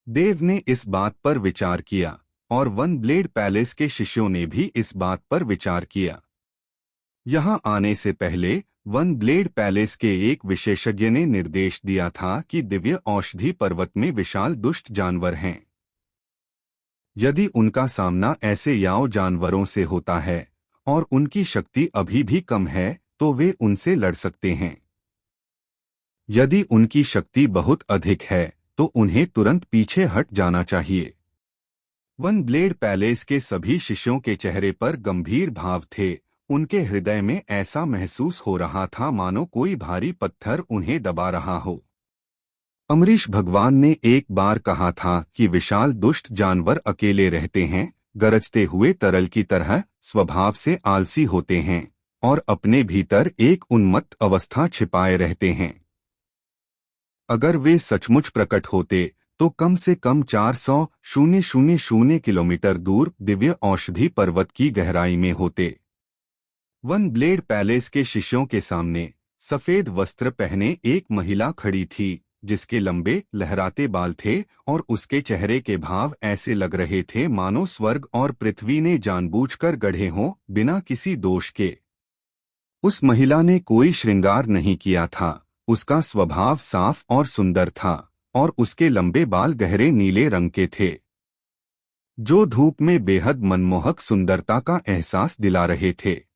देव ने इस बात पर विचार किया और वन ब्लेड पैलेस के शिष्यों ने भी इस बात पर विचार किया। यहां आने से पहले वन ब्लेड पैलेस के एक विशेषज्ञ ने निर्देश दिया था कि दिव्य औषधि पर्वत में विशाल दुष्ट जानवर हैं। यदि उनका सामना ऐसे याओ जानवरों से होता है और उनकी शक्ति अभी भी कम है तो वे उनसे लड़ सकते हैं। यदि उनकी शक्ति बहुत अधिक है तो उन्हें तुरंत पीछे हट जाना चाहिए। वन ब्लेड पैलेस के सभी शिष्यों के चेहरे पर गंभीर भाव थे। उनके हृदय में ऐसा महसूस हो रहा था मानो कोई भारी पत्थर उन्हें दबा रहा हो। अम्बरीश भगवान ने एक बार कहा था कि विशाल दुष्ट जानवर अकेले रहते हैं, गरजते हुए तरल की तरह स्वभाव से आलसी होते हैं और अपने भीतर एक उन्मत्त अवस्था छिपाए रहते हैं। अगर वे सचमुच प्रकट होते तो कम से कम 400,000 किलोमीटर दूर दिव्य औषधि पर्वत की गहराई में होते। वन ब्लेड पैलेस के शिष्यों के सामने सफेद वस्त्र पहने एक महिला खड़ी थी, जिसके लंबे लहराते बाल थे और उसके चेहरे के भाव ऐसे लग रहे थे मानो स्वर्ग और पृथ्वी ने जानबूझकर गढ़े हों, बिना किसी दोष के। उस महिला ने कोई श्रृंगार नहीं किया था। उसका स्वभाव साफ और सुंदर था और उसके लंबे बाल गहरे नीले रंग के थे, जो धूप में बेहद मनमोहक सुंदरता का एहसास दिला रहे थे।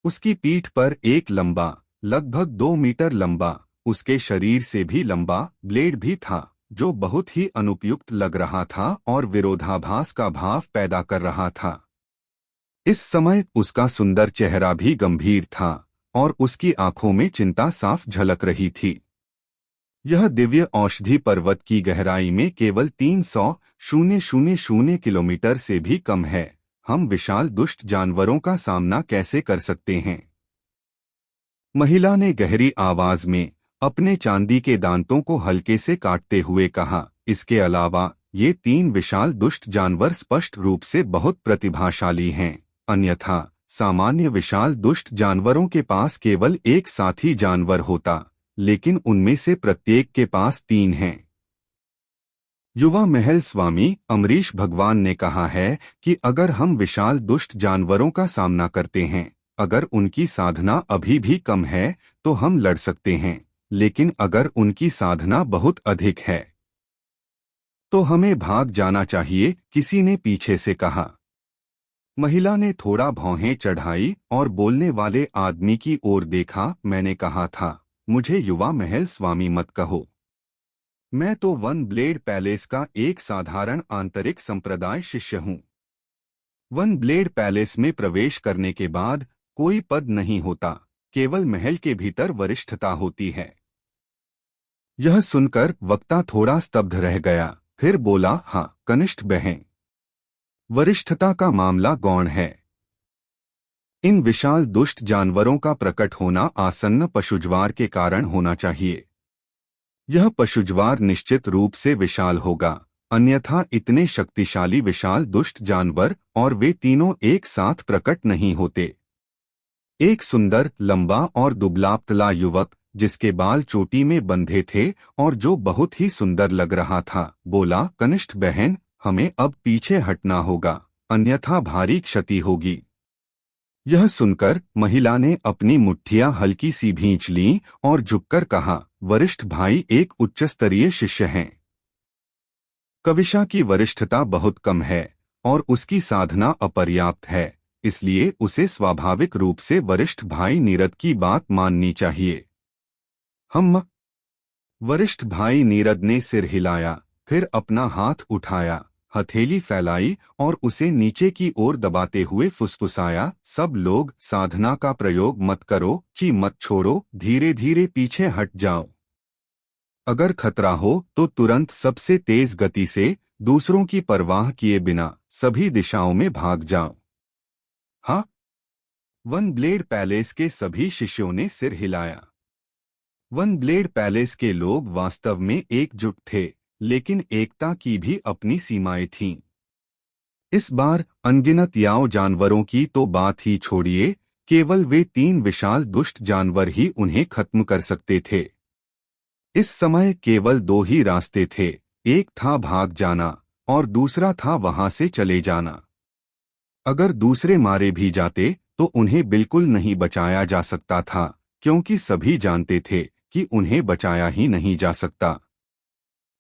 उसकी पीठ पर एक लंबा, लगभग 2 मीटर लंबा, उसके शरीर से भी लंबा ब्लेड भी था, जो बहुत ही अनुपयुक्त लग रहा था और विरोधाभास का भाव पैदा कर रहा था। इस समय उसका सुंदर चेहरा भी गंभीर था और उसकी आंखों में चिंता साफ झलक रही थी। यह दिव्य औषधि पर्वत की गहराई में केवल 300,000 किलोमीटर से भी कम है। हम विशाल दुष्ट जानवरों का सामना कैसे कर सकते हैं? महिला ने गहरी आवाज में अपने चांदी के दांतों को हल्के से काटते हुए कहा। इसके अलावा ये 3 विशाल दुष्ट जानवर स्पष्ट रूप से बहुत प्रतिभाशाली हैं, अन्यथा सामान्य विशाल दुष्ट जानवरों के पास केवल एक साथी जानवर होता, लेकिन उनमें से प्रत्येक के पास 3 हैं। युवा महल स्वामी अम्बरीश भगवान ने कहा है कि अगर हम विशाल दुष्ट जानवरों का सामना करते हैं, अगर उनकी साधना अभी भी कम है तो हम लड़ सकते हैं, लेकिन अगर उनकी साधना बहुत अधिक है तो हमें भाग जाना चाहिए, किसी ने पीछे से कहा। महिला ने थोड़ा भौहें चढ़ाई और बोलने वाले आदमी की ओर देखा। मैंने कहा था, मुझे युवा महल स्वामी मत कहो। मैं तो वन ब्लेड पैलेस का एक साधारण आंतरिक संप्रदाय शिष्य हूँ। वन ब्लेड पैलेस में प्रवेश करने के बाद कोई पद नहीं होता, केवल महल के भीतर वरिष्ठता होती है। यह सुनकर वक्ता थोड़ा स्तब्ध रह गया, फिर बोला, हाँ कनिष्ठ बहन, वरिष्ठता का मामला गौण है। इन विशाल दुष्ट जानवरों का प्रकट होना आसन्न पशुज्वार के कारण होना चाहिए। यह पशुज्वार निश्चित रूप से विशाल होगा, अन्यथा इतने शक्तिशाली विशाल दुष्ट जानवर और वे तीनों एक साथ प्रकट नहीं होते। एक सुंदर, लंबा और दुबला-पतला युवक, जिसके बाल चोटी में बंधे थे और जो बहुत ही सुंदर लग रहा था, बोला, कनिष्ठ बहन, हमें अब पीछे हटना होगा, अन्यथा भारी क्षति होगी। यह सुनकर महिला ने अपनी मुट्ठियां हल्की सी भींच लीं और झुककर कहा, वरिष्ठ भाई एक उच्चस्तरीय शिष्य हैं। कविशा की वरिष्ठता बहुत कम है और उसकी साधना अपर्याप्त है, इसलिए उसे स्वाभाविक रूप से वरिष्ठ भाई नीरद की बात माननी चाहिए। हम। वरिष्ठ भाई नीरद ने सिर हिलाया, फिर अपना हाथ उठाया, हथेली फैलाई और उसे नीचे की ओर दबाते हुए फुसफुसाया, सब लोग साधना का प्रयोग मत करो, कि मत छोड़ो, धीरे धीरे पीछे हट जाओ। अगर खतरा हो तो तुरंत सबसे तेज गति से, दूसरों की परवाह किए बिना सभी दिशाओं में भाग जाओ। हाँ। वन ब्लेड पैलेस के सभी शिष्यों ने सिर हिलाया। वन ब्लेड पैलेस के लोग वास्तव में एकजुट थे, लेकिन एकता की भी अपनी सीमाएं थीं। इस बार अनगिनत याओ जानवरों की तो बात ही छोड़िए, केवल वे 3 विशाल दुष्ट जानवर ही उन्हें खत्म कर सकते थे। इस समय केवल 2 ही रास्ते थे, एक था भाग जाना और दूसरा था वहां से चले जाना। अगर दूसरे मारे भी जाते तो उन्हें बिल्कुल नहीं बचाया जा सकता था, क्योंकि सभी जानते थे कि उन्हें बचाया ही नहीं जा सकता।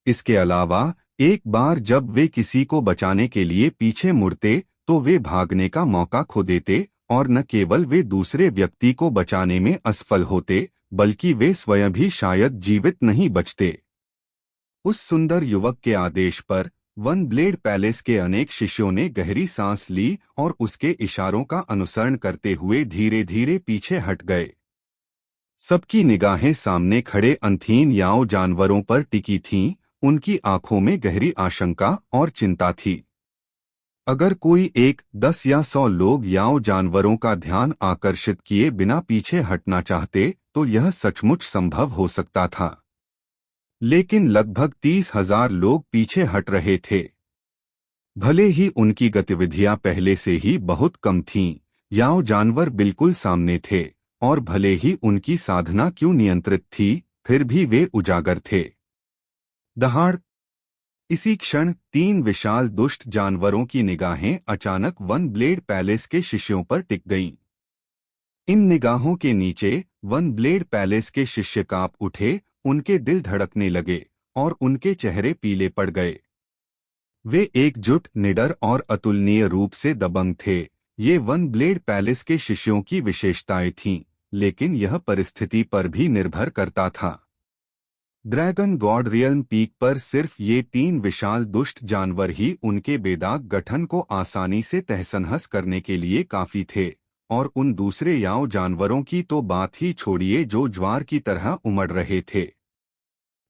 इसके अलावा एक बार जब वे किसी को बचाने के लिए पीछे मुड़ते तो वे भागने का मौका खो देते और न केवल वे दूसरे व्यक्ति को बचाने में असफल होते, बल्कि वे स्वयं भी शायद जीवित नहीं बचते। उस सुंदर युवक के आदेश पर वन ब्लेड पैलेस के अनेक शिष्यों ने गहरी सांस ली और उसके इशारों का अनुसरण करते हुए धीरे धीरे पीछे हट गए। सबकी निगाहें सामने खड़े अंधहीन याओ जानवरों पर टिकी थीं, उनकी आंखों में गहरी आशंका और चिंता थी। अगर कोई 1, 10 या 100 लोग याओ जानवरों का ध्यान आकर्षित किए बिना पीछे हटना चाहते तो यह सचमुच संभव हो सकता था, लेकिन लगभग 30,000 लोग पीछे हट रहे थे। भले ही उनकी गतिविधियां पहले से ही बहुत कम थीं, याओ जानवर बिल्कुल सामने थे और भले ही उनकी साधना क्यों नियंत्रित थी, फिर भी वे उजागर थे। दहाड़! इसी क्षण 3 विशाल दुष्ट जानवरों की निगाहें अचानक वन ब्लेड पैलेस के शिष्यों पर टिक गईं। इन निगाहों के नीचे वन ब्लेड पैलेस के शिष्य कांप उठे, उनके दिल धड़कने लगे और उनके चेहरे पीले पड़ गए। वे एकजुट, निडर और अतुलनीय रूप से दबंग थे। ये वन ब्लेड पैलेस के शिष्यों की विशेषताएं थीं, लेकिन यह परिस्थिति पर भी निर्भर करता था। ड्रैगन गॉड रियल्म पीक पर सिर्फ ये 3 विशाल दुष्ट जानवर ही उनके बेदाग गठन को आसानी से तहस-नहस करने के लिए काफी थे, और उन दूसरे याओ जानवरों की तो बात ही छोड़िए जो ज्वार की तरह उमड़ रहे थे।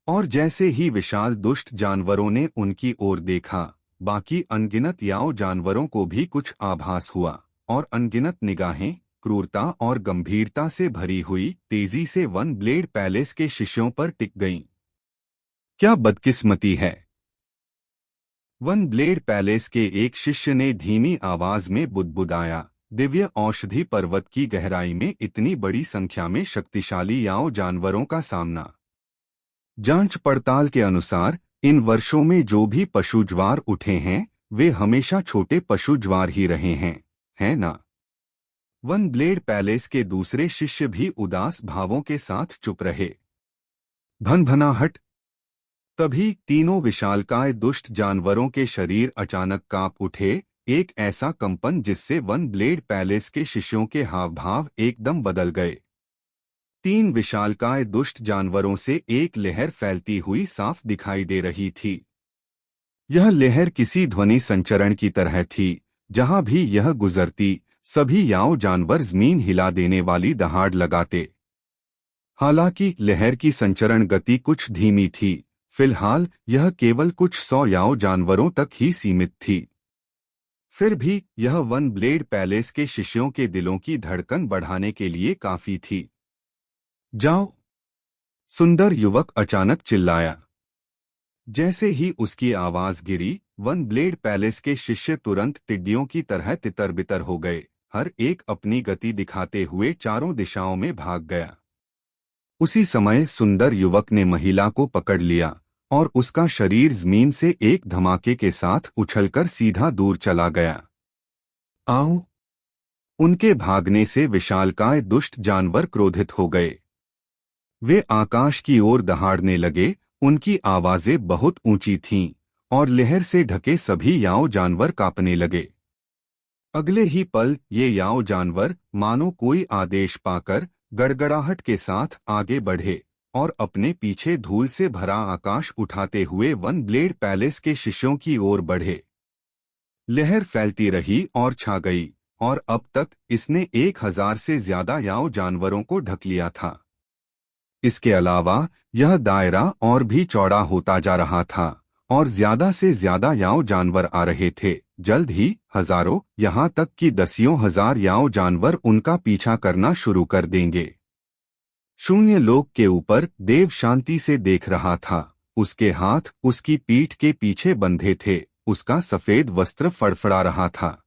और जैसे ही विशाल दुष्ट जानवरों ने उनकी ओर देखा, बाकी अनगिनत याओ जानवरों को भी कुछ आभास हुआ और अनगिनत निगाहें क्रूरता और गंभीरता से भरी हुई तेजी से वन ब्लेड पैलेस के शिष्यों पर टिक गईं। क्या बदकिस्मती है! वन ब्लेड पैलेस के एक शिष्य ने धीमी आवाज में बुदबुदाया, दिव्य औषधि पर्वत की गहराई में इतनी बड़ी संख्या में शक्तिशाली याओ जानवरों का सामना। जांच पड़ताल के अनुसार इन वर्षों में जो भी पशु ज्वार उठे हैं, वे हमेशा छोटे पशु ज्वार ही रहे हैं, है ना? वन ब्लेड पैलेस के दूसरे शिष्य भी उदास भावों के साथ चुप रहे। भनभनाहट! तभी तीनों विशालकाय दुष्ट जानवरों के शरीर अचानक कांप उठे, एक ऐसा कंपन जिससे वन ब्लेड पैलेस के शिष्यों के हाव भाव एकदम बदल गए। 3 विशालकाय दुष्ट जानवरों से एक लहर फैलती हुई साफ दिखाई दे रही थी। यह लहर किसी ध्वनि संचरण की तरह थी, जहां भी यह गुजरती सभी याओ जानवर जमीन हिला देने वाली दहाड़ लगाते। हालांकि लहर की संचरण गति कुछ धीमी थी, फिलहाल यह केवल कुछ 100 याओ जानवरों तक ही सीमित थी। फिर भी यह वन ब्लेड पैलेस के शिष्यों के दिलों की धड़कन बढ़ाने के लिए काफी थी। जाओ! सुंदर युवक अचानक चिल्लाया। जैसे ही उसकी आवाज गिरी, वन ब्लेड पैलेस के शिष्य तुरंत टिड्डियों की तरह तितर-बितर हो गए। हर एक अपनी गति दिखाते हुए चारों दिशाओं में भाग गया। उसी समय सुंदर युवक ने महिला को पकड़ लिया और उसका शरीर जमीन से एक धमाके के साथ उछलकर सीधा दूर चला गया। आओ! उनके भागने से विशालकाय दुष्ट जानवर क्रोधित हो गए। वे आकाश की ओर दहाड़ने लगे। उनकी आवाजें बहुत ऊंची थीं और लहर से ढके सभी याओ जानवर कांपने लगे। अगले ही पल ये याओ जानवर मानो कोई आदेश पाकर गड़गड़ाहट के साथ आगे बढ़े और अपने पीछे धूल से भरा आकाश उठाते हुए वन ब्लेड पैलेस के शिष्यों की ओर बढ़े। लहर फैलती रही और छा गई और अब तक इसने 1000 से ज्यादा याओ जानवरों को ढक लिया था। इसके अलावा यह दायरा और भी चौड़ा होता जा रहा था और ज्यादा से ज्यादा याओ जानवर आ रहे थे। जल्द ही हजारों, यहाँ तक कि दसियों हजार याओ जानवर उनका पीछा करना शुरू कर देंगे। शून्य लोक के ऊपर देव शांति से देख रहा था। उसके हाथ उसकी पीठ के पीछे बंधे थे। उसका सफेद वस्त्र फड़फड़ा रहा था,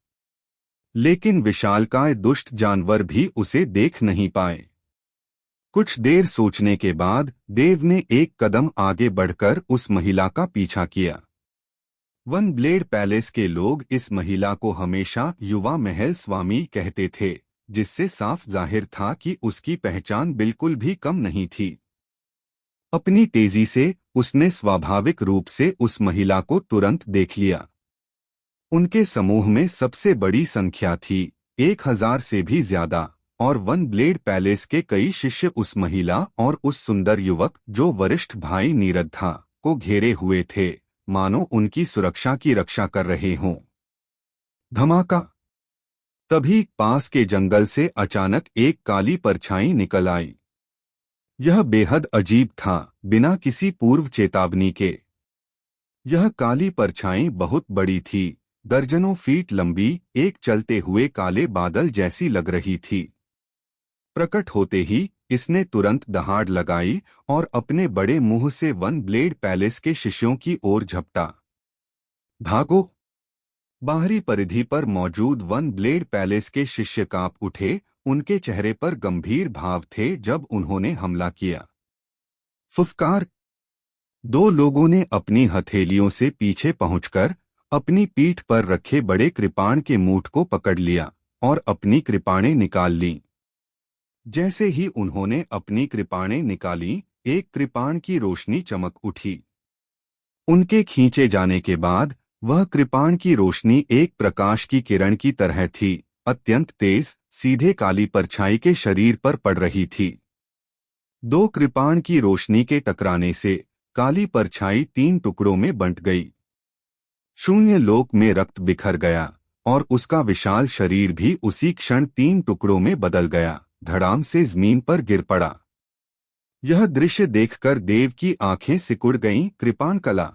लेकिन विशालकाय दुष्ट जानवर भी उसे देख नहीं पाए। कुछ देर सोचने के बाद देव ने एक कदम आगे बढ़कर उस महिला का पीछा किया। वन ब्लेड पैलेस के लोग इस महिला को हमेशा युवा महल स्वामी कहते थे, जिससे साफ जाहिर था कि उसकी पहचान बिल्कुल भी कम नहीं थी। अपनी तेजी से उसने स्वाभाविक रूप से उस महिला को तुरंत देख लिया। उनके समूह में सबसे बड़ी संख्या थी, 1000 से भी ज्यादा, और वन ब्लेड पैलेस के कई शिष्य उस महिला और उस सुंदर युवक, जो वरिष्ठ भाई नीरद था, को घेरे हुए थे, मानो उनकी सुरक्षा की रक्षा कर रहे हों। धमाका! तभी पास के जंगल से अचानक एक काली परछाई निकल आई। यह बेहद अजीब था, बिना किसी पूर्व चेतावनी के। यह काली परछाई बहुत बड़ी थी, दर्जनों फीट लंबी, एक चलते हुए काले बादल जैसी लग रही थी। प्रकट होते ही इसने तुरंत दहाड़ लगाई और अपने बड़े मुंह से वन ब्लेड पैलेस के शिष्यों की ओर झपटा। भागो! बाहरी परिधि पर मौजूद वन ब्लेड पैलेस के शिष्य कांप उठे। उनके चेहरे पर गंभीर भाव थे जब उन्होंने हमला किया। फुफकार! 2 लोगों ने अपनी हथेलियों से पीछे पहुंचकर अपनी पीठ पर रखे बड़े कृपाण के मूठ को पकड़ लिया और अपनी कृपाणें निकाल लीं। जैसे ही उन्होंने अपनी कृपाणें निकाली, एक कृपाण की रोशनी चमक उठी। उनके खींचे जाने के बाद वह कृपाण की रोशनी एक प्रकाश की किरण की तरह थी, अत्यंत तेज, सीधे काली परछाई के शरीर पर पड़ रही थी। 2 कृपाण की रोशनी के टकराने से काली परछाई 3 टुकड़ों में बंट गई। शून्य लोक में रक्त बिखर गया और उसका विशाल शरीर भी उसी क्षण 3 टुकड़ों में बदल गया, धड़ाम से जमीन पर गिर पड़ा। यह दृश्य देखकर देव की आंखें सिकुड़ गईं। कृपाण कला!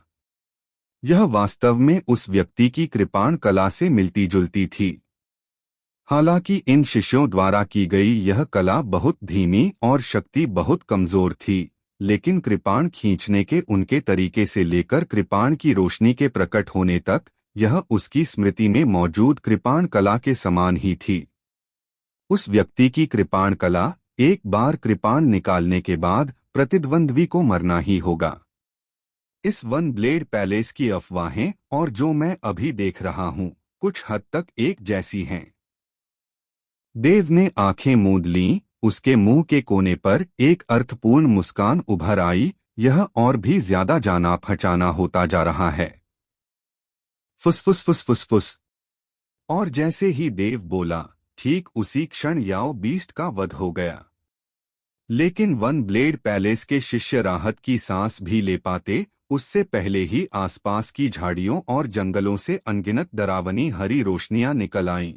यह वास्तव में उस व्यक्ति की कृपाण कला से मिलती जुलती थी। हालांकि इन शिष्यों द्वारा की गई यह कला बहुत धीमी और शक्ति बहुत कमजोर थी, लेकिन कृपाण खींचने के उनके तरीके से लेकर कृपाण की रोशनी के प्रकट होने तक, यह उसकी स्मृति में मौजूद कृपाण कला के समान ही थी। उस व्यक्ति की कृपाण कला, एक बार कृपाण निकालने के बाद प्रतिद्वंद्वी को मरना ही होगा। इस वन ब्लेड पैलेस की अफवाहें और जो मैं अभी देख रहा हूं, कुछ हद तक एक जैसी हैं। देव ने आंखें मूंद लीं। उसके मुंह के कोने पर एक अर्थपूर्ण मुस्कान उभर आई। यह और भी ज्यादा जाना पहचाना होता जा रहा है। फुसफुस फुसफुस। और जैसे ही देव बोला, ठीक उसी क्षण याओ बीस्ट का वध हो गया। लेकिन वन ब्लेड पैलेस के शिष्य राहत की सांस भी ले पाते, उससे पहले ही आसपास की झाड़ियों और जंगलों से अनगिनत डरावनी हरी रोशनियां निकल आईं।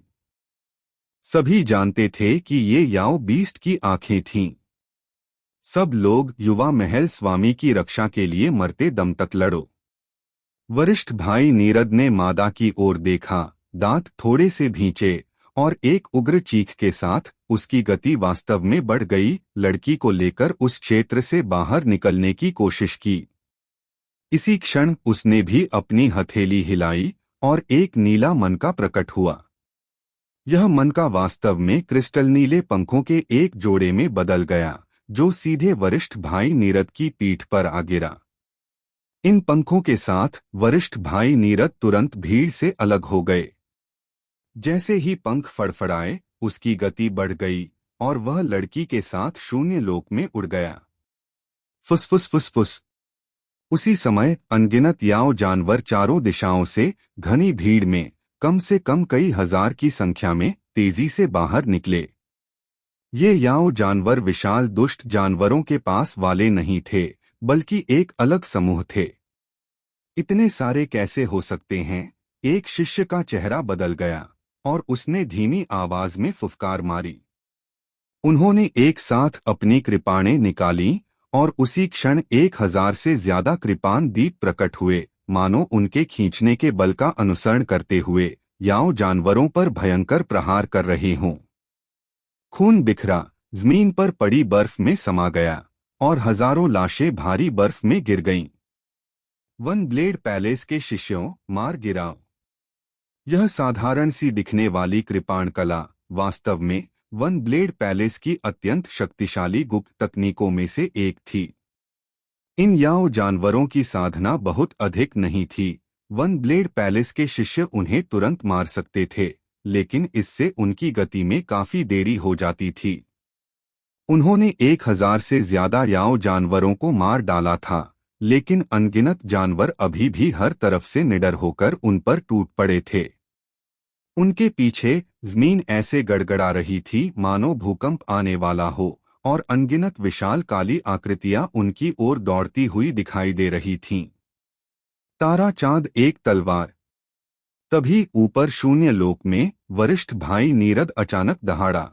सभी जानते थे कि ये याओ बीस्ट की आंखें थीं। सब लोग युवा महल स्वामी की रक्षा के लिए मरते दम तक लड़ो। वरिष्ठ भाई नीरद ने मादा की ओर देखा, दांत थोड़े से भींचे और एक उग्र चीख के साथ उसकी गति वास्तव में बढ़ गई। लड़की को लेकर उस क्षेत्र से बाहर निकलने की कोशिश की। इसी क्षण उसने भी अपनी हथेली हिलाई और एक नीला मनका प्रकट हुआ। यह मनका वास्तव में क्रिस्टल नीले पंखों के एक जोड़े में बदल गया, जो सीधे वरिष्ठ भाई नीरद की पीठ पर आ गिरा। इन पंखों के साथ वरिष्ठ भाई नीरद तुरंत भीड़ से अलग हो गए। जैसे ही पंख फड़फड़ाए, उसकी गति बढ़ गई और वह लड़की के साथ शून्य लोक में उड़ गया। फुसफुस फुसफुस। उसी समय अनगिनत याओ जानवर चारों दिशाओं से घनी भीड़ में कम से कम कई हजार की संख्या में तेजी से बाहर निकले। ये याओ जानवर विशाल दुष्ट जानवरों के पास वाले नहीं थे, बल्कि एक अलग समूह थे। इतने सारे कैसे हो सकते हैं? एक शिष्य का चेहरा बदल गया और उसने धीमी आवाज में फुफकार मारी। उन्होंने एक साथ अपनी कृपाणें निकाली और उसी क्षण 1000 से ज्यादा कृपाण दीप प्रकट हुए, मानो उनके खींचने के बल का अनुसरण करते हुए याओ जानवरों पर भयंकर प्रहार कर रहे हों। खून बिखरा, जमीन पर पड़ी बर्फ में समा गया और हजारों लाशें भारी बर्फ में गिर गईं। वन ब्लेड पैलेस के शिष्यों, मार गिराओ। यह साधारण सी दिखने वाली कृपाण कला वास्तव में वन ब्लेड पैलेस की अत्यंत शक्तिशाली गुप्त तकनीकों में से एक थी। इन याओ जानवरों की साधना बहुत अधिक नहीं थी। वन ब्लेड पैलेस के शिष्य उन्हें तुरंत मार सकते थे, लेकिन इससे उनकी गति में काफी देरी हो जाती थी। उन्होंने 1000 से ज्यादा याओ जानवरों को मार डाला था, लेकिन अनगिनत जानवर अभी भी हर तरफ से निडर होकर उन पर टूट पड़े थे। उनके पीछे जमीन ऐसे गड़गड़ा रही थी मानो भूकंप आने वाला हो, और अनगिनत विशाल काली आकृतियां उनकी ओर दौड़ती हुई दिखाई दे रही थीं। तारा चांद एक तलवार। तभी ऊपर शून्य लोक में वरिष्ठ भाई नीरद अचानक दहाड़ा।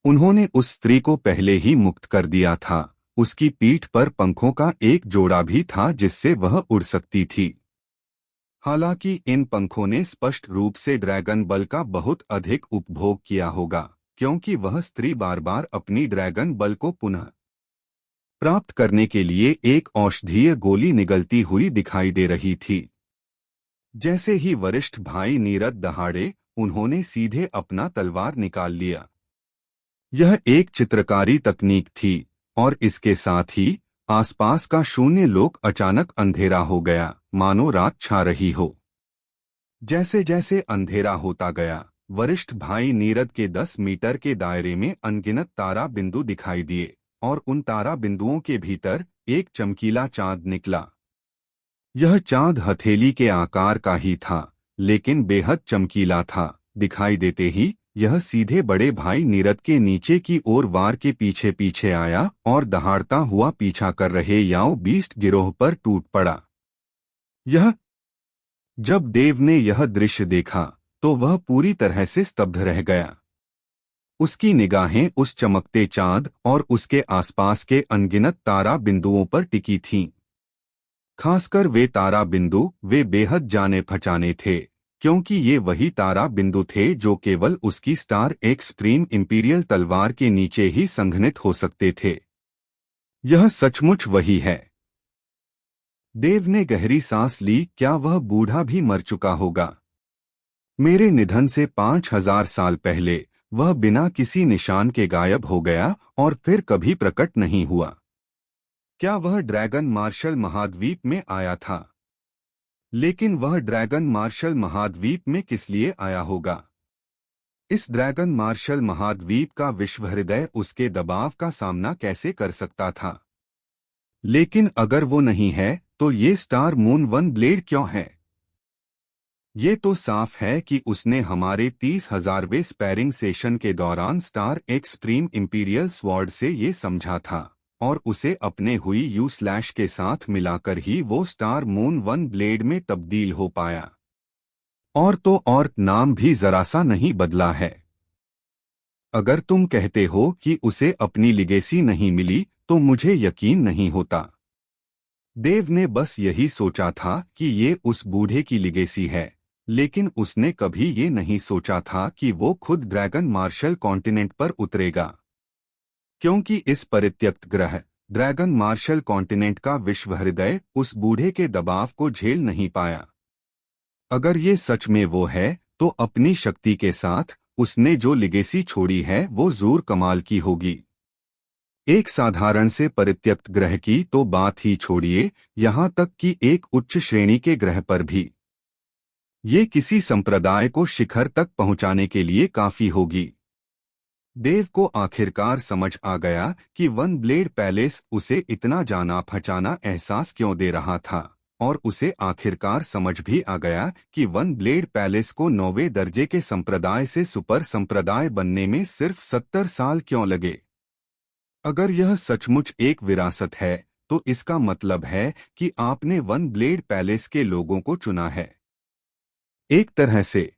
उन्होंने उस स्त्री को पहले ही मुक्त कर दिया था। उसकी पीठ पर पंखों का एक जोड़ा भी था जिससे वह उड़ सकती थी। हालांकि इन पंखों ने स्पष्ट रूप से ड्रैगन बल का बहुत अधिक उपभोग किया होगा, क्योंकि वह स्त्री बार बार अपनी ड्रैगन बल को पुनः प्राप्त करने के लिए एक औषधीय गोली निगलती हुई दिखाई दे रही थी। जैसे ही वरिष्ठ भाई नीरद दहाड़े, उन्होंने सीधे अपना तलवार निकाल लिया। यह एक चित्रकारी तकनीक थी और इसके साथ ही आसपास का शून्य लोक अचानक अंधेरा हो गया, मानो रात छा रही हो। जैसे जैसे अंधेरा होता गया, वरिष्ठ भाई नीरद के 10 मीटर के दायरे में अनगिनत तारा बिंदु दिखाई दिए और उन तारा बिंदुओं के भीतर एक चमकीला चांद निकला। यह चांद हथेली के आकार का ही था, लेकिन बेहद चमकीला था। दिखाई देते ही यह सीधे बड़े भाई नीरद के नीचे की ओर वार के पीछे पीछे आया और दहाड़ता हुआ पीछा कर रहे याओ बीस्ट गिरोह पर टूट पड़ा। जब देव ने यह दृश्य देखा तो वह पूरी तरह से स्तब्ध रह गया। उसकी निगाहें उस चमकते चांद और उसके आसपास के अनगिनत तारा बिंदुओं पर टिकी थीं। खासकर वे तारा बिंदु, वे बेहद जाने पहचाने थे, क्योंकि ये वही तारा बिंदु थे जो केवल उसकी स्टार एक्सट्रीम इंपीरियल तलवार के नीचे ही संघनित हो सकते थे। यह सचमुच वही है। देव ने गहरी सांस ली। क्या वह बूढ़ा भी मर चुका होगा? मेरे निधन से 5000 साल पहले वह बिना किसी निशान के गायब हो गया और फिर कभी प्रकट नहीं हुआ। क्या वह ड्रैगन मार्शल महाद्वीप में आया था? लेकिन वह ड्रैगन मार्शल महाद्वीप में किस लिए आया होगा? इस ड्रैगन मार्शल महाद्वीप का विश्व हृदय उसके दबाव का सामना कैसे कर सकता था? लेकिन अगर वो नहीं है, तो ये स्टार मून वन ब्लेड क्यों है? ये तो साफ है कि उसने हमारे 30,000वें स्पैरिंग सेशन के दौरान स्टार एक्सट्रीम इंपीरियल स्वॉर्ड से ये समझा था और उसे अपने हुई यू स्लैश के साथ मिलाकर ही वो स्टार मून वन ब्लेड में तब्दील हो पाया। और तो और नाम भी जरा सा नहीं बदला है। अगर तुम कहते हो कि उसे अपनी लिगेसी नहीं मिली तो मुझे यकीन नहीं होता। देव ने बस यही सोचा था कि ये उस बूढ़े की लिगेसी है, लेकिन उसने कभी ये नहीं सोचा था कि वो खुद ड्रैगन मार्शल कॉन्टिनेंट पर उतरेगा, क्योंकि इस परित्यक्त ग्रह ड्रैगन मार्शल कॉन्टिनेंट का विश्व हृदय उस बूढ़े के दबाव को झेल नहीं पाया। अगर ये सच में वो है तो अपनी शक्ति के साथ उसने जो लिगेसी छोड़ी है वो जरूर कमाल की होगी। एक साधारण से परित्यक्त ग्रह की तो बात ही छोड़िए, यहाँ तक कि एक उच्च श्रेणी के ग्रह पर भी ये किसी संप्रदाय को शिखर तक पहुंचाने के लिए काफी होगी। देव को आखिरकार समझ आ गया कि वन ब्लेड पैलेस उसे इतना जाना पहचाना एहसास क्यों दे रहा था, और उसे आखिरकार समझ भी आ गया कि वन ब्लेड पैलेस को 9वें दर्जे के संप्रदाय से सुपर संप्रदाय बनने में सिर्फ 70 साल क्यों लगे। अगर यह सचमुच एक विरासत है तो इसका मतलब है कि आपने वन ब्लेड पैलेस के लोगों को चुना है। एक तरह से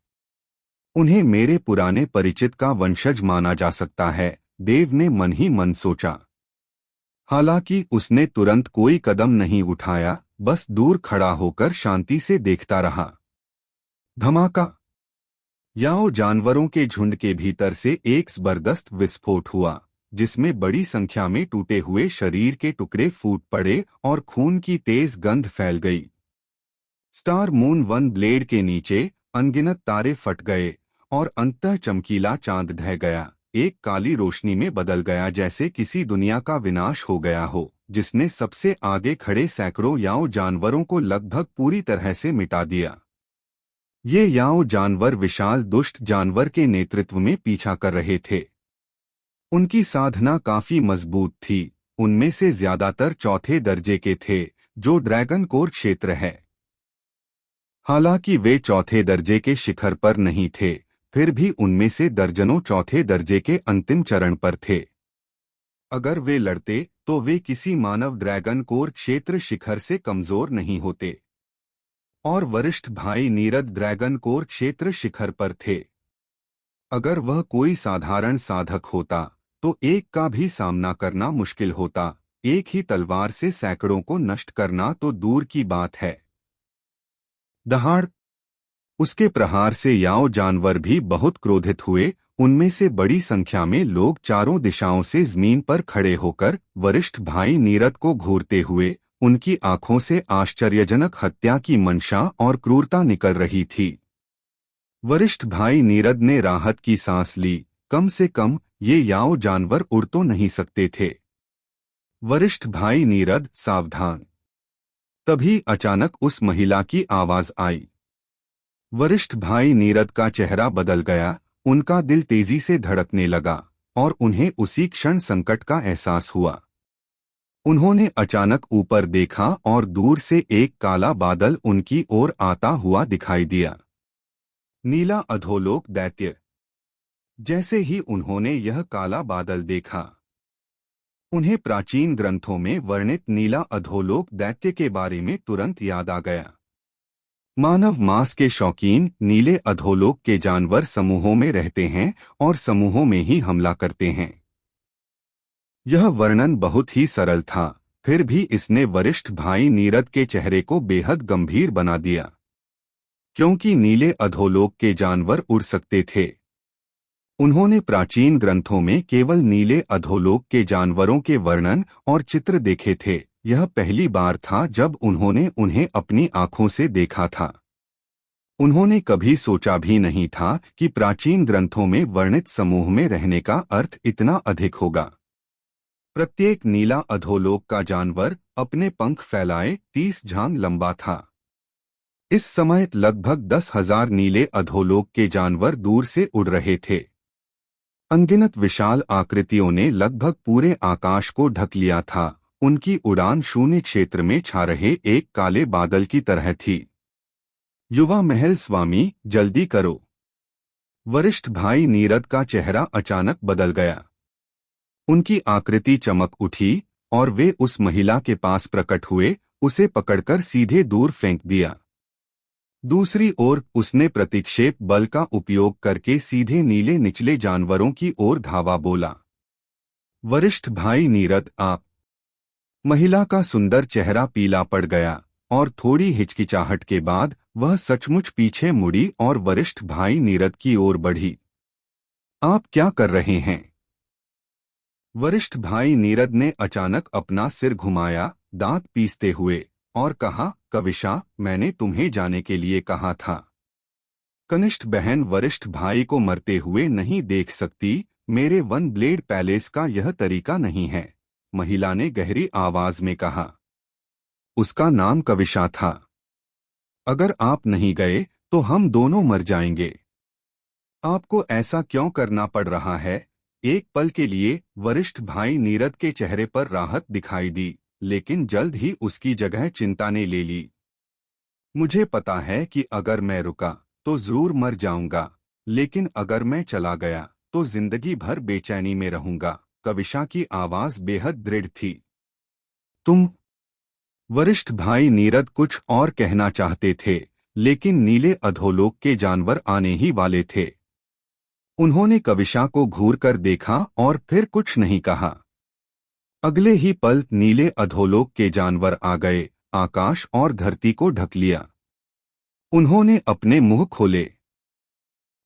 उन्हें मेरे पुराने परिचित का वंशज माना जा सकता है, देव ने मन ही मन सोचा। हालांकि उसने तुरंत कोई कदम नहीं उठाया, बस दूर खड़ा होकर शांति से देखता रहा। धमाका! याओ जानवरों के झुंड के भीतर से एक जबरदस्त विस्फोट हुआ, जिसमें बड़ी संख्या में टूटे हुए शरीर के टुकड़े फूट पड़े और खून की तेज गंध फैल गई। स्टार मून वन ब्लेड के नीचे अनगिनत तारे फट गए और अंततः चमकीला चांद ढह गया, एक काली रोशनी में बदल गया, जैसे किसी दुनिया का विनाश हो गया हो जिसने सबसे आगे खड़े सैकड़ों याओ जानवरों को लगभग पूरी तरह से मिटा दिया। ये याओ जानवर विशाल दुष्ट जानवर के नेतृत्व में पीछा कर रहे थे। उनकी साधना काफी मजबूत थी, उनमें से ज्यादातर चौथे दर्जे के थे, जो ड्रैगन कोर क्षेत्र है। हालांकि वे चौथे दर्जे के शिखर पर नहीं थे, फिर भी उनमें से दर्जनों चौथे दर्जे के अंतिम चरण पर थे। अगर वे लड़ते तो वे किसी मानव ड्रैगन कोर क्षेत्र शिखर से कमजोर नहीं होते। और वरिष्ठ भाई नीरद ड्रैगन कोर क्षेत्र शिखर पर थे। अगर वह कोई साधारण साधक होता तो एक का भी सामना करना मुश्किल होता, एक ही तलवार से सैकड़ों को नष्ट करना तो दूर की बात है। दहाड़! उसके प्रहार से याओ जानवर भी बहुत क्रोधित हुए। उनमें से बड़ी संख्या में लोग चारों दिशाओं से जमीन पर खड़े होकर वरिष्ठ भाई नीरद को घूरते हुए, उनकी आंखों से आश्चर्यजनक हत्या की मंशा और क्रूरता निकल रही थी। वरिष्ठ भाई नीरद ने राहत की सांस ली, कम से कम ये याओ जानवर उड़ तो नहीं सकते थे। वरिष्ठ भाई नीरद, सावधान! तभी अचानक उस महिला की आवाज आई। वरिष्ठ भाई नीरद का चेहरा बदल गया, उनका दिल तेजी से धड़कने लगा और उन्हें उसी क्षण संकट का एहसास हुआ। उन्होंने अचानक ऊपर देखा और दूर से एक काला बादल उनकी ओर आता हुआ दिखाई दिया। नीला अधोलोक दैत्य! जैसे ही उन्होंने यह काला बादल देखा, उन्हें प्राचीन ग्रंथों में वर्णित नीला अधोलोक दैत्य के बारे में तुरंत याद आ गया। मानव मांस के शौकीन नीले अधोलोक के जानवर समूहों में रहते हैं और समूहों में ही हमला करते हैं। यह वर्णन बहुत ही सरल था, फिर भी इसने वरिष्ठ भाई नीरद के चेहरे को बेहद गंभीर बना दिया, क्योंकि नीले अधोलोक के जानवर उड़ सकते थे। उन्होंने प्राचीन ग्रंथों में केवल नीले अधोलोक के जानवरों के वर्णन और चित्र देखे थे। यह पहली बार था जब उन्होंने उन्हें अपनी आंखों से देखा था। उन्होंने कभी सोचा भी नहीं था कि प्राचीन ग्रंथों में वर्णित समूह में रहने का अर्थ इतना अधिक होगा। प्रत्येक नीला अधोलोक का जानवर अपने पंख फैलाए 30 झांग लंबा था। इस समय लगभग 10,000 नीले अधोलोक के जानवर दूर से उड़ रहे थे। अनगिनत विशाल आकृतियों ने लगभग पूरे आकाश को ढक लिया था। उनकी उड़ान शून्य क्षेत्र में छा रहे एक काले बादल की तरह थी। युवा महल स्वामी, जल्दी करो! वरिष्ठ भाई नीरद का चेहरा अचानक बदल गया। उनकी आकृति चमक उठी और वे उस महिला के पास प्रकट हुए, उसे पकड़कर सीधे दूर फेंक दिया। दूसरी ओर उसने प्रतिक्षेप बल का उपयोग करके सीधे नीले निचले जानवरों की ओर धावा बोला। वरिष्ठ भाई नीरद, आप। महिला का सुंदर चेहरा पीला पड़ गया और थोड़ी हिचकिचाहट के बाद वह सचमुच पीछे मुड़ी और वरिष्ठ भाई नीरद की ओर बढ़ी। आप क्या कर रहे हैं? वरिष्ठ भाई नीरद ने अचानक अपना सिर घुमाया, दांत पीसते हुए, और कहा, कविशा, मैंने तुम्हें जाने के लिए कहा था। कनिष्ठ बहन वरिष्ठ भाई को मरते हुए नहीं देख सकती, मेरे वन ब्लेड पैलेस का यह तरीका नहीं है, महिला ने गहरी आवाज में कहा। उसका नाम कविशा था। अगर आप नहीं गए तो हम दोनों मर जाएंगे। आपको ऐसा क्यों करना पड़ रहा है? एक पल के लिए वरिष्ठ भाई नीरद के चेहरे पर राहत दिखाई दी, लेकिन जल्द ही उसकी जगह चिंता ने ले ली। मुझे पता है कि अगर मैं रुका तो जरूर मर जाऊंगा, लेकिन अगर मैं चला गया तो जिंदगी भर बेचैनी में रहूंगा। कविशा की आवाज बेहद दृढ़ थी। तुम। वरिष्ठ भाई नीरद कुछ और कहना चाहते थे, लेकिन नीले अधोलोक के जानवर आने ही वाले थे। उन्होंने कविशा को घूर कर देखा और फिर कुछ नहीं कहा। अगले ही पल नीले अधोलोक के जानवर आ गए, आकाश और धरती को ढक लिया। उन्होंने अपने मुंह खोले।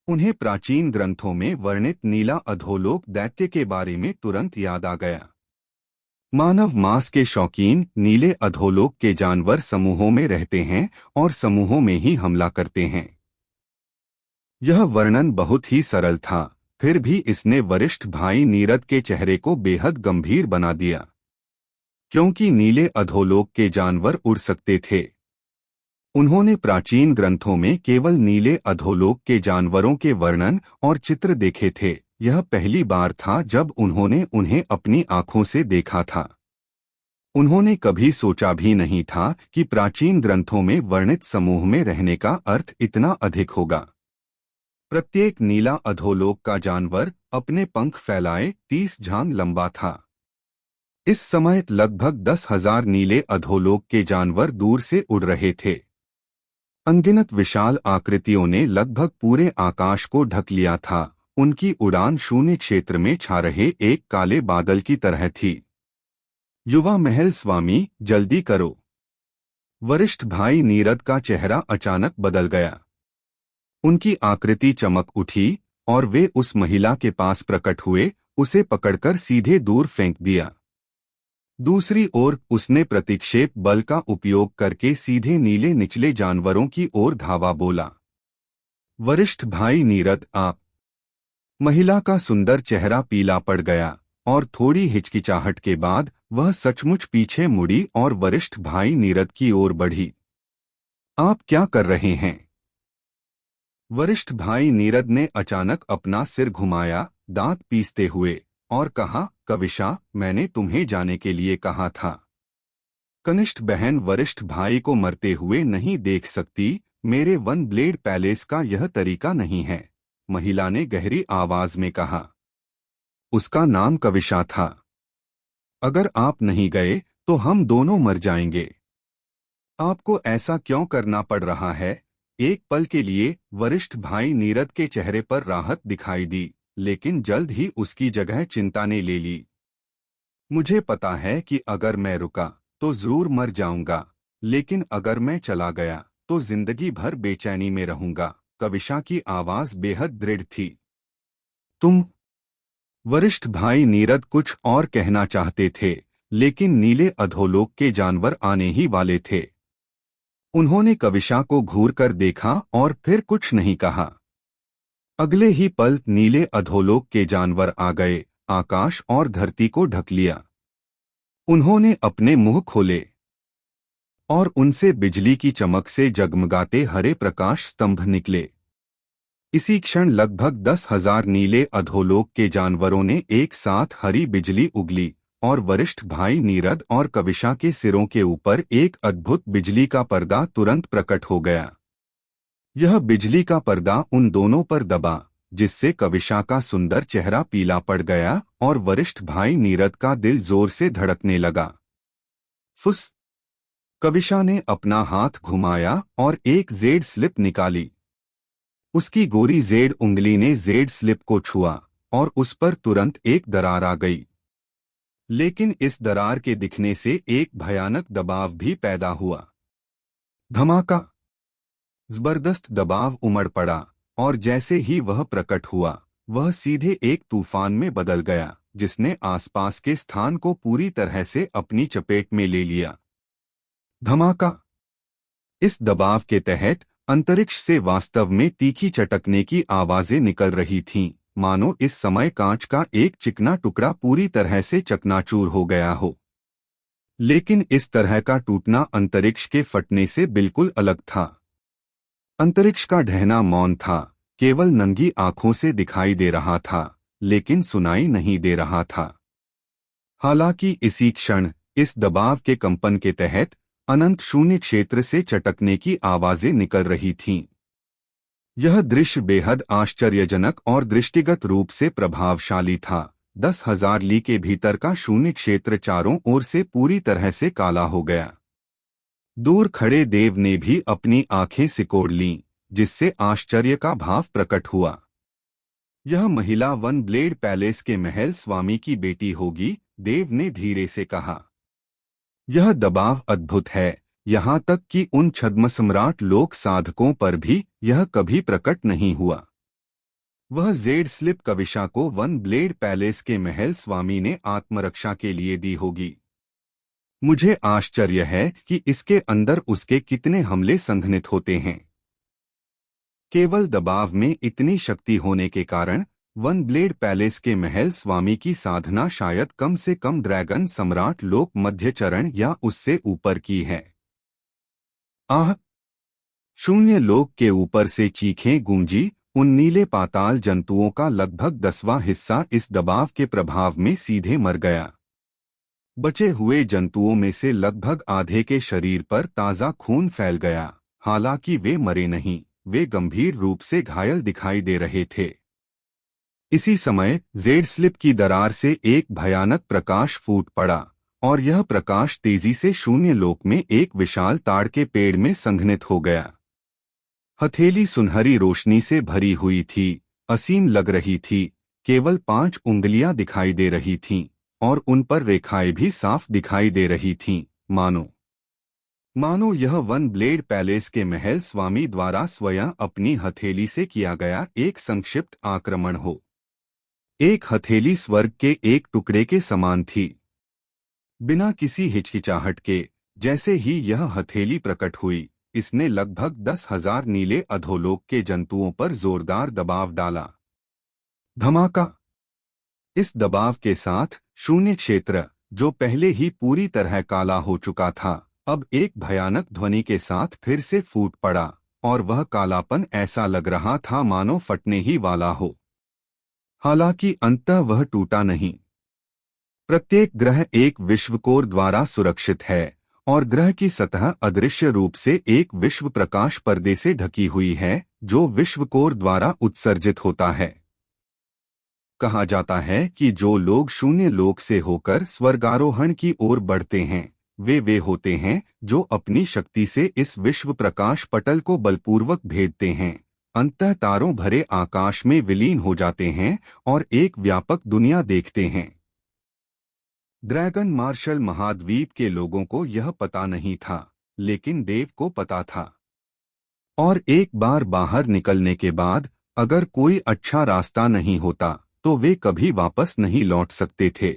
उन्हें प्राचीन ग्रंथों में वर्णित नीला अधोलोक दैत्य के बारे में तुरंत याद आ गया। मानव मांस के शौकीन नीले अधोलोक के जानवर समूहों में रहते हैं और समूहों में ही हमला करते हैं। यह वर्णन बहुत ही सरल था, फिर भी इसने वरिष्ठ भाई नीरद के चेहरे को बेहद गंभीर बना दिया। क्योंकि नीले अधोलोक के जानवर उड़ सकते थे। उन्होंने प्राचीन ग्रंथों में केवल नीले अधोलोक के जानवरों के वर्णन और चित्र देखे थे। यह पहली बार था जब उन्होंने उन्हें अपनी आंखों से देखा था। उन्होंने कभी सोचा भी नहीं था कि प्राचीन ग्रंथों में वर्णित समूह में रहने का अर्थ इतना अधिक होगा। प्रत्येक नीला अधोलोक का जानवर अपने पंख फैलाए 30 झांग लंबा था। इस समय लगभग 10,000 नीले अधोलोक के जानवर दूर से उड़ रहे थे। अनगिनत विशाल आकृतियों ने लगभग पूरे आकाश को ढक लिया था। उनकी उड़ान शून्य क्षेत्र में छा रहे एक काले बादल की तरह थी। युवा महल स्वामी, जल्दी करो। वरिष्ठ भाई नीरद का चेहरा अचानक बदल गया। उनकी आकृति चमक उठी और वे उस महिला के पास प्रकट हुए, उसे पकड़कर सीधे दूर फेंक दिया। दूसरी ओर उसने प्रतिक्षेप बल का उपयोग करके सीधे नीले निचले जानवरों की ओर धावा बोला। वरिष्ठ भाई नीरद, आप। महिला का सुंदर चेहरा पीला पड़ गया और थोड़ी हिचकिचाहट के बाद वह सचमुच पीछे मुड़ी और वरिष्ठ भाई नीरद की ओर बढ़ी। आप क्या कर रहे हैं? वरिष्ठ भाई नीरद ने अचानक अपना सिर घुमाया, दांत पीसते हुए, और कहा, कविशा, मैंने तुम्हें जाने के लिए कहा था। कनिष्ठ बहन वरिष्ठ भाई को मरते हुए नहीं देख सकती, मेरे वन ब्लेड पैलेस का यह तरीका नहीं है, महिला ने गहरी आवाज में कहा। उसका नाम कविशा था। अगर आप नहीं गए तो हम दोनों मर जाएंगे। आपको ऐसा क्यों करना पड़ रहा है? एक पल के लिए वरिष्ठ भाई नीरद के चेहरे पर राहत दिखाई दी, लेकिन जल्द ही उसकी जगह चिंता ने ले ली। मुझे पता है कि अगर मैं रुका तो जरूर मर जाऊंगा, लेकिन अगर मैं चला गया तो जिंदगी भर बेचैनी में रहूंगा। कविशा की आवाज बेहद दृढ़ थी। तुम। वरिष्ठ भाई नीरद कुछ और कहना चाहते थे, लेकिन नीले अधोलोक के जानवर आने ही वाले थे। उन्होंने कविशा को घूर कर देखा और फिर कुछ नहीं कहा। अगले ही पल नीले अधोलोक के जानवर आ गए, आकाश और धरती को ढक लिया। उन्होंने अपने मुंह खोले और उनसे बिजली की चमक से जगमगाते हरे प्रकाश स्तंभ निकले। इसी क्षण लगभग 10,000 नीले अधोलोक के जानवरों ने एक साथ हरी बिजली उगली और वरिष्ठ भाई नीरद और कविशा के सिरों के ऊपर एक अद्भुत बिजली का पर्दा तुरंत प्रकट हो गया। यह बिजली का पर्दा उन दोनों पर दबा, जिससे कविशा का सुंदर चेहरा पीला पड़ गया और वरिष्ठ भाई नीरद का दिल जोर से धड़कने लगा। फुस। कविशा ने अपना हाथ घुमाया और एक जेड स्लिप निकाली। उसकी गोरी जेड उंगली ने जेड स्लिप को छुआ और उस पर तुरंत एक दरार आ गई। लेकिन इस दरार के दिखने से एक भयानक दबाव भी पैदा हुआ। धमाका! जबरदस्त दबाव उमड़ पड़ा और जैसे ही वह प्रकट हुआ, वह सीधे एक तूफान में बदल गया, जिसने आसपास के स्थान को पूरी तरह से अपनी चपेट में ले लिया। धमाका! इस दबाव के तहत अंतरिक्ष से वास्तव में तीखी चटकने की आवाजें निकल रही थीं, मानो इस समय कांच का एक चिकना टुकड़ा पूरी तरह से चकनाचूर हो गया हो। लेकिन इस तरह का टूटना अंतरिक्ष के फटने से बिल्कुल अलग था। अंतरिक्ष का ढहना मौन था, केवल नंगी आंखों से दिखाई दे रहा था, लेकिन सुनाई नहीं दे रहा था। हालांकि इसी क्षण इस दबाव के कंपन के तहत अनंत शून्य क्षेत्र से चटकने की आवाजें निकल रही थीं। यह दृश्य बेहद आश्चर्यजनक और दृष्टिगत रूप से प्रभावशाली था। 10,000 ली के भीतर का शून्य क्षेत्र चारों ओर से पूरी तरह से काला हो गया। दूर खड़े देव ने भी अपनी आंखें सिकोड़ लीं, जिससे आश्चर्य का भाव प्रकट हुआ। यह महिला वन ब्लेड पैलेस के महल स्वामी की बेटी होगी, देव ने धीरे से कहा। यह दबाव अद्भुत है, यहाँ तक कि उन छद्म सम्राट लोक साधकों पर भी यह कभी प्रकट नहीं हुआ। वह जेड स्लिप कविशा को वन ब्लेड पैलेस के महल स्वामी ने आत्मरक्षा के लिए दी होगी। मुझे आश्चर्य है कि इसके अंदर उसके कितने हमले संघनित होते हैं। केवल दबाव में इतनी शक्ति होने के कारण वन ब्लेड पैलेस के महल स्वामी की साधना शायद कम से कम ड्रैगन सम्राट लोक मध्य चरण या उससे ऊपर की है। आह! शून्य लोक के ऊपर से चीखें गूंजी। उन नीले पाताल जंतुओं का लगभग 10वां हिस्सा इस दबाव के प्रभाव में सीधे मर गया। बचे हुए जंतुओं में से लगभग आधे के शरीर पर ताज़ा खून फैल गया। हालांकि वे मरे नहीं, वे गंभीर रूप से घायल दिखाई दे रहे थे। इसी समय जेड स्लिप की दरार से एक भयानक प्रकाश फूट पड़ा और यह प्रकाश तेजी से शून्य लोक में एक विशाल ताड़ के पेड़ में संघनित हो गया। हथेली सुनहरी रोशनी से भरी हुई थी, असीम लग रही थी। केवल 5 उंगलियां दिखाई दे रही थीं और उन पर रेखाएं भी साफ दिखाई दे रही थीं, मानो यह वन ब्लेड पैलेस के महल स्वामी द्वारा स्वयं अपनी हथेली से किया गया एक संक्षिप्त आक्रमण हो। एक हथेली स्वर्ग के एक टुकड़े के समान थी। बिना किसी हिचकिचाहट के जैसे ही यह हथेली प्रकट हुई, इसने लगभग 10,000 नीले अधोलोक के जंतुओं पर जोरदार दबाव डाला। धमाका! इस दबाव के साथ शून्य क्षेत्र, जो पहले ही पूरी तरह काला हो चुका था, अब एक भयानक ध्वनि के साथ फिर से फूट पड़ा और वह कालापन ऐसा लग रहा था मानो फटने ही वाला हो। हालांकि अंततः वह टूटा नहीं। प्रत्येक ग्रह एक विश्वकोर द्वारा सुरक्षित है और ग्रह की सतह अदृश्य रूप से एक विश्व प्रकाश पर्दे से ढकी हुई है, जो विश्वकोर द्वारा उत्सर्जित होता है। कहा जाता है कि जो लोग शून्य लोक से होकर स्वर्गारोहण की ओर बढ़ते हैं, वे होते हैं जो अपनी शक्ति से इस विश्व प्रकाश पटल को बलपूर्वक भेदते हैं, अंततः तारों भरे आकाश में विलीन हो जाते हैं और एक व्यापक दुनिया देखते हैं। ड्रैगन मार्शल महाद्वीप के लोगों को यह पता नहीं था, लेकिन देव को पता था। और एक बार बाहर निकलने के बाद अगर कोई अच्छा रास्ता नहीं होता तो वे कभी वापस नहीं लौट सकते थे,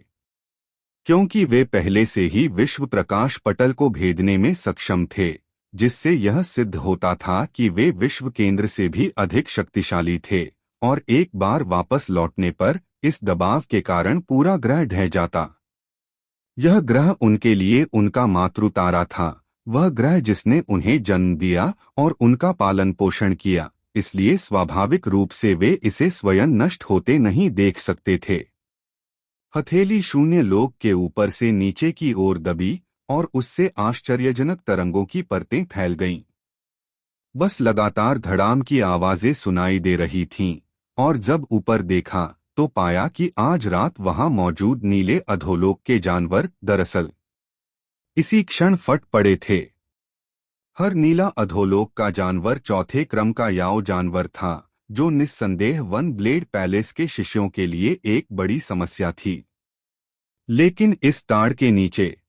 क्योंकि वे पहले से ही विश्व प्रकाश पटल को भेदने में सक्षम थे, जिससे यह सिद्ध होता था कि वे विश्व केंद्र से भी अधिक शक्तिशाली थे। और एक बार वापस लौटने पर इस दबाव के कारण पूरा ग्रह ढह जाता। यह ग्रह उनके लिए उनका मातृ तारा था, वह ग्रह जिसने उन्हें जन्म दिया और उनका पालन पोषण किया, इसलिए स्वाभाविक रूप से वे इसे स्वयं नष्ट होते नहीं देख सकते थे। हथेली शून्य लोक के ऊपर से नीचे की ओर दबी और उससे आश्चर्यजनक तरंगों की परतें फैल गईं। बस लगातार धड़ाम की आवाजें सुनाई दे रही थीं, और जब ऊपर देखा तो पाया कि आज रात वहां मौजूद नीले अधोलोक के जानवर दरअसल इसी क्षण फट पड़े थे। हर नीला अधोलोक का जानवर चौथे क्रम का याओ जानवर था, जो निस्संदेह वन ब्लेड पैलेस के शिष्यों के लिए एक बड़ी समस्या थी। लेकिन इस ताड़ के नीचे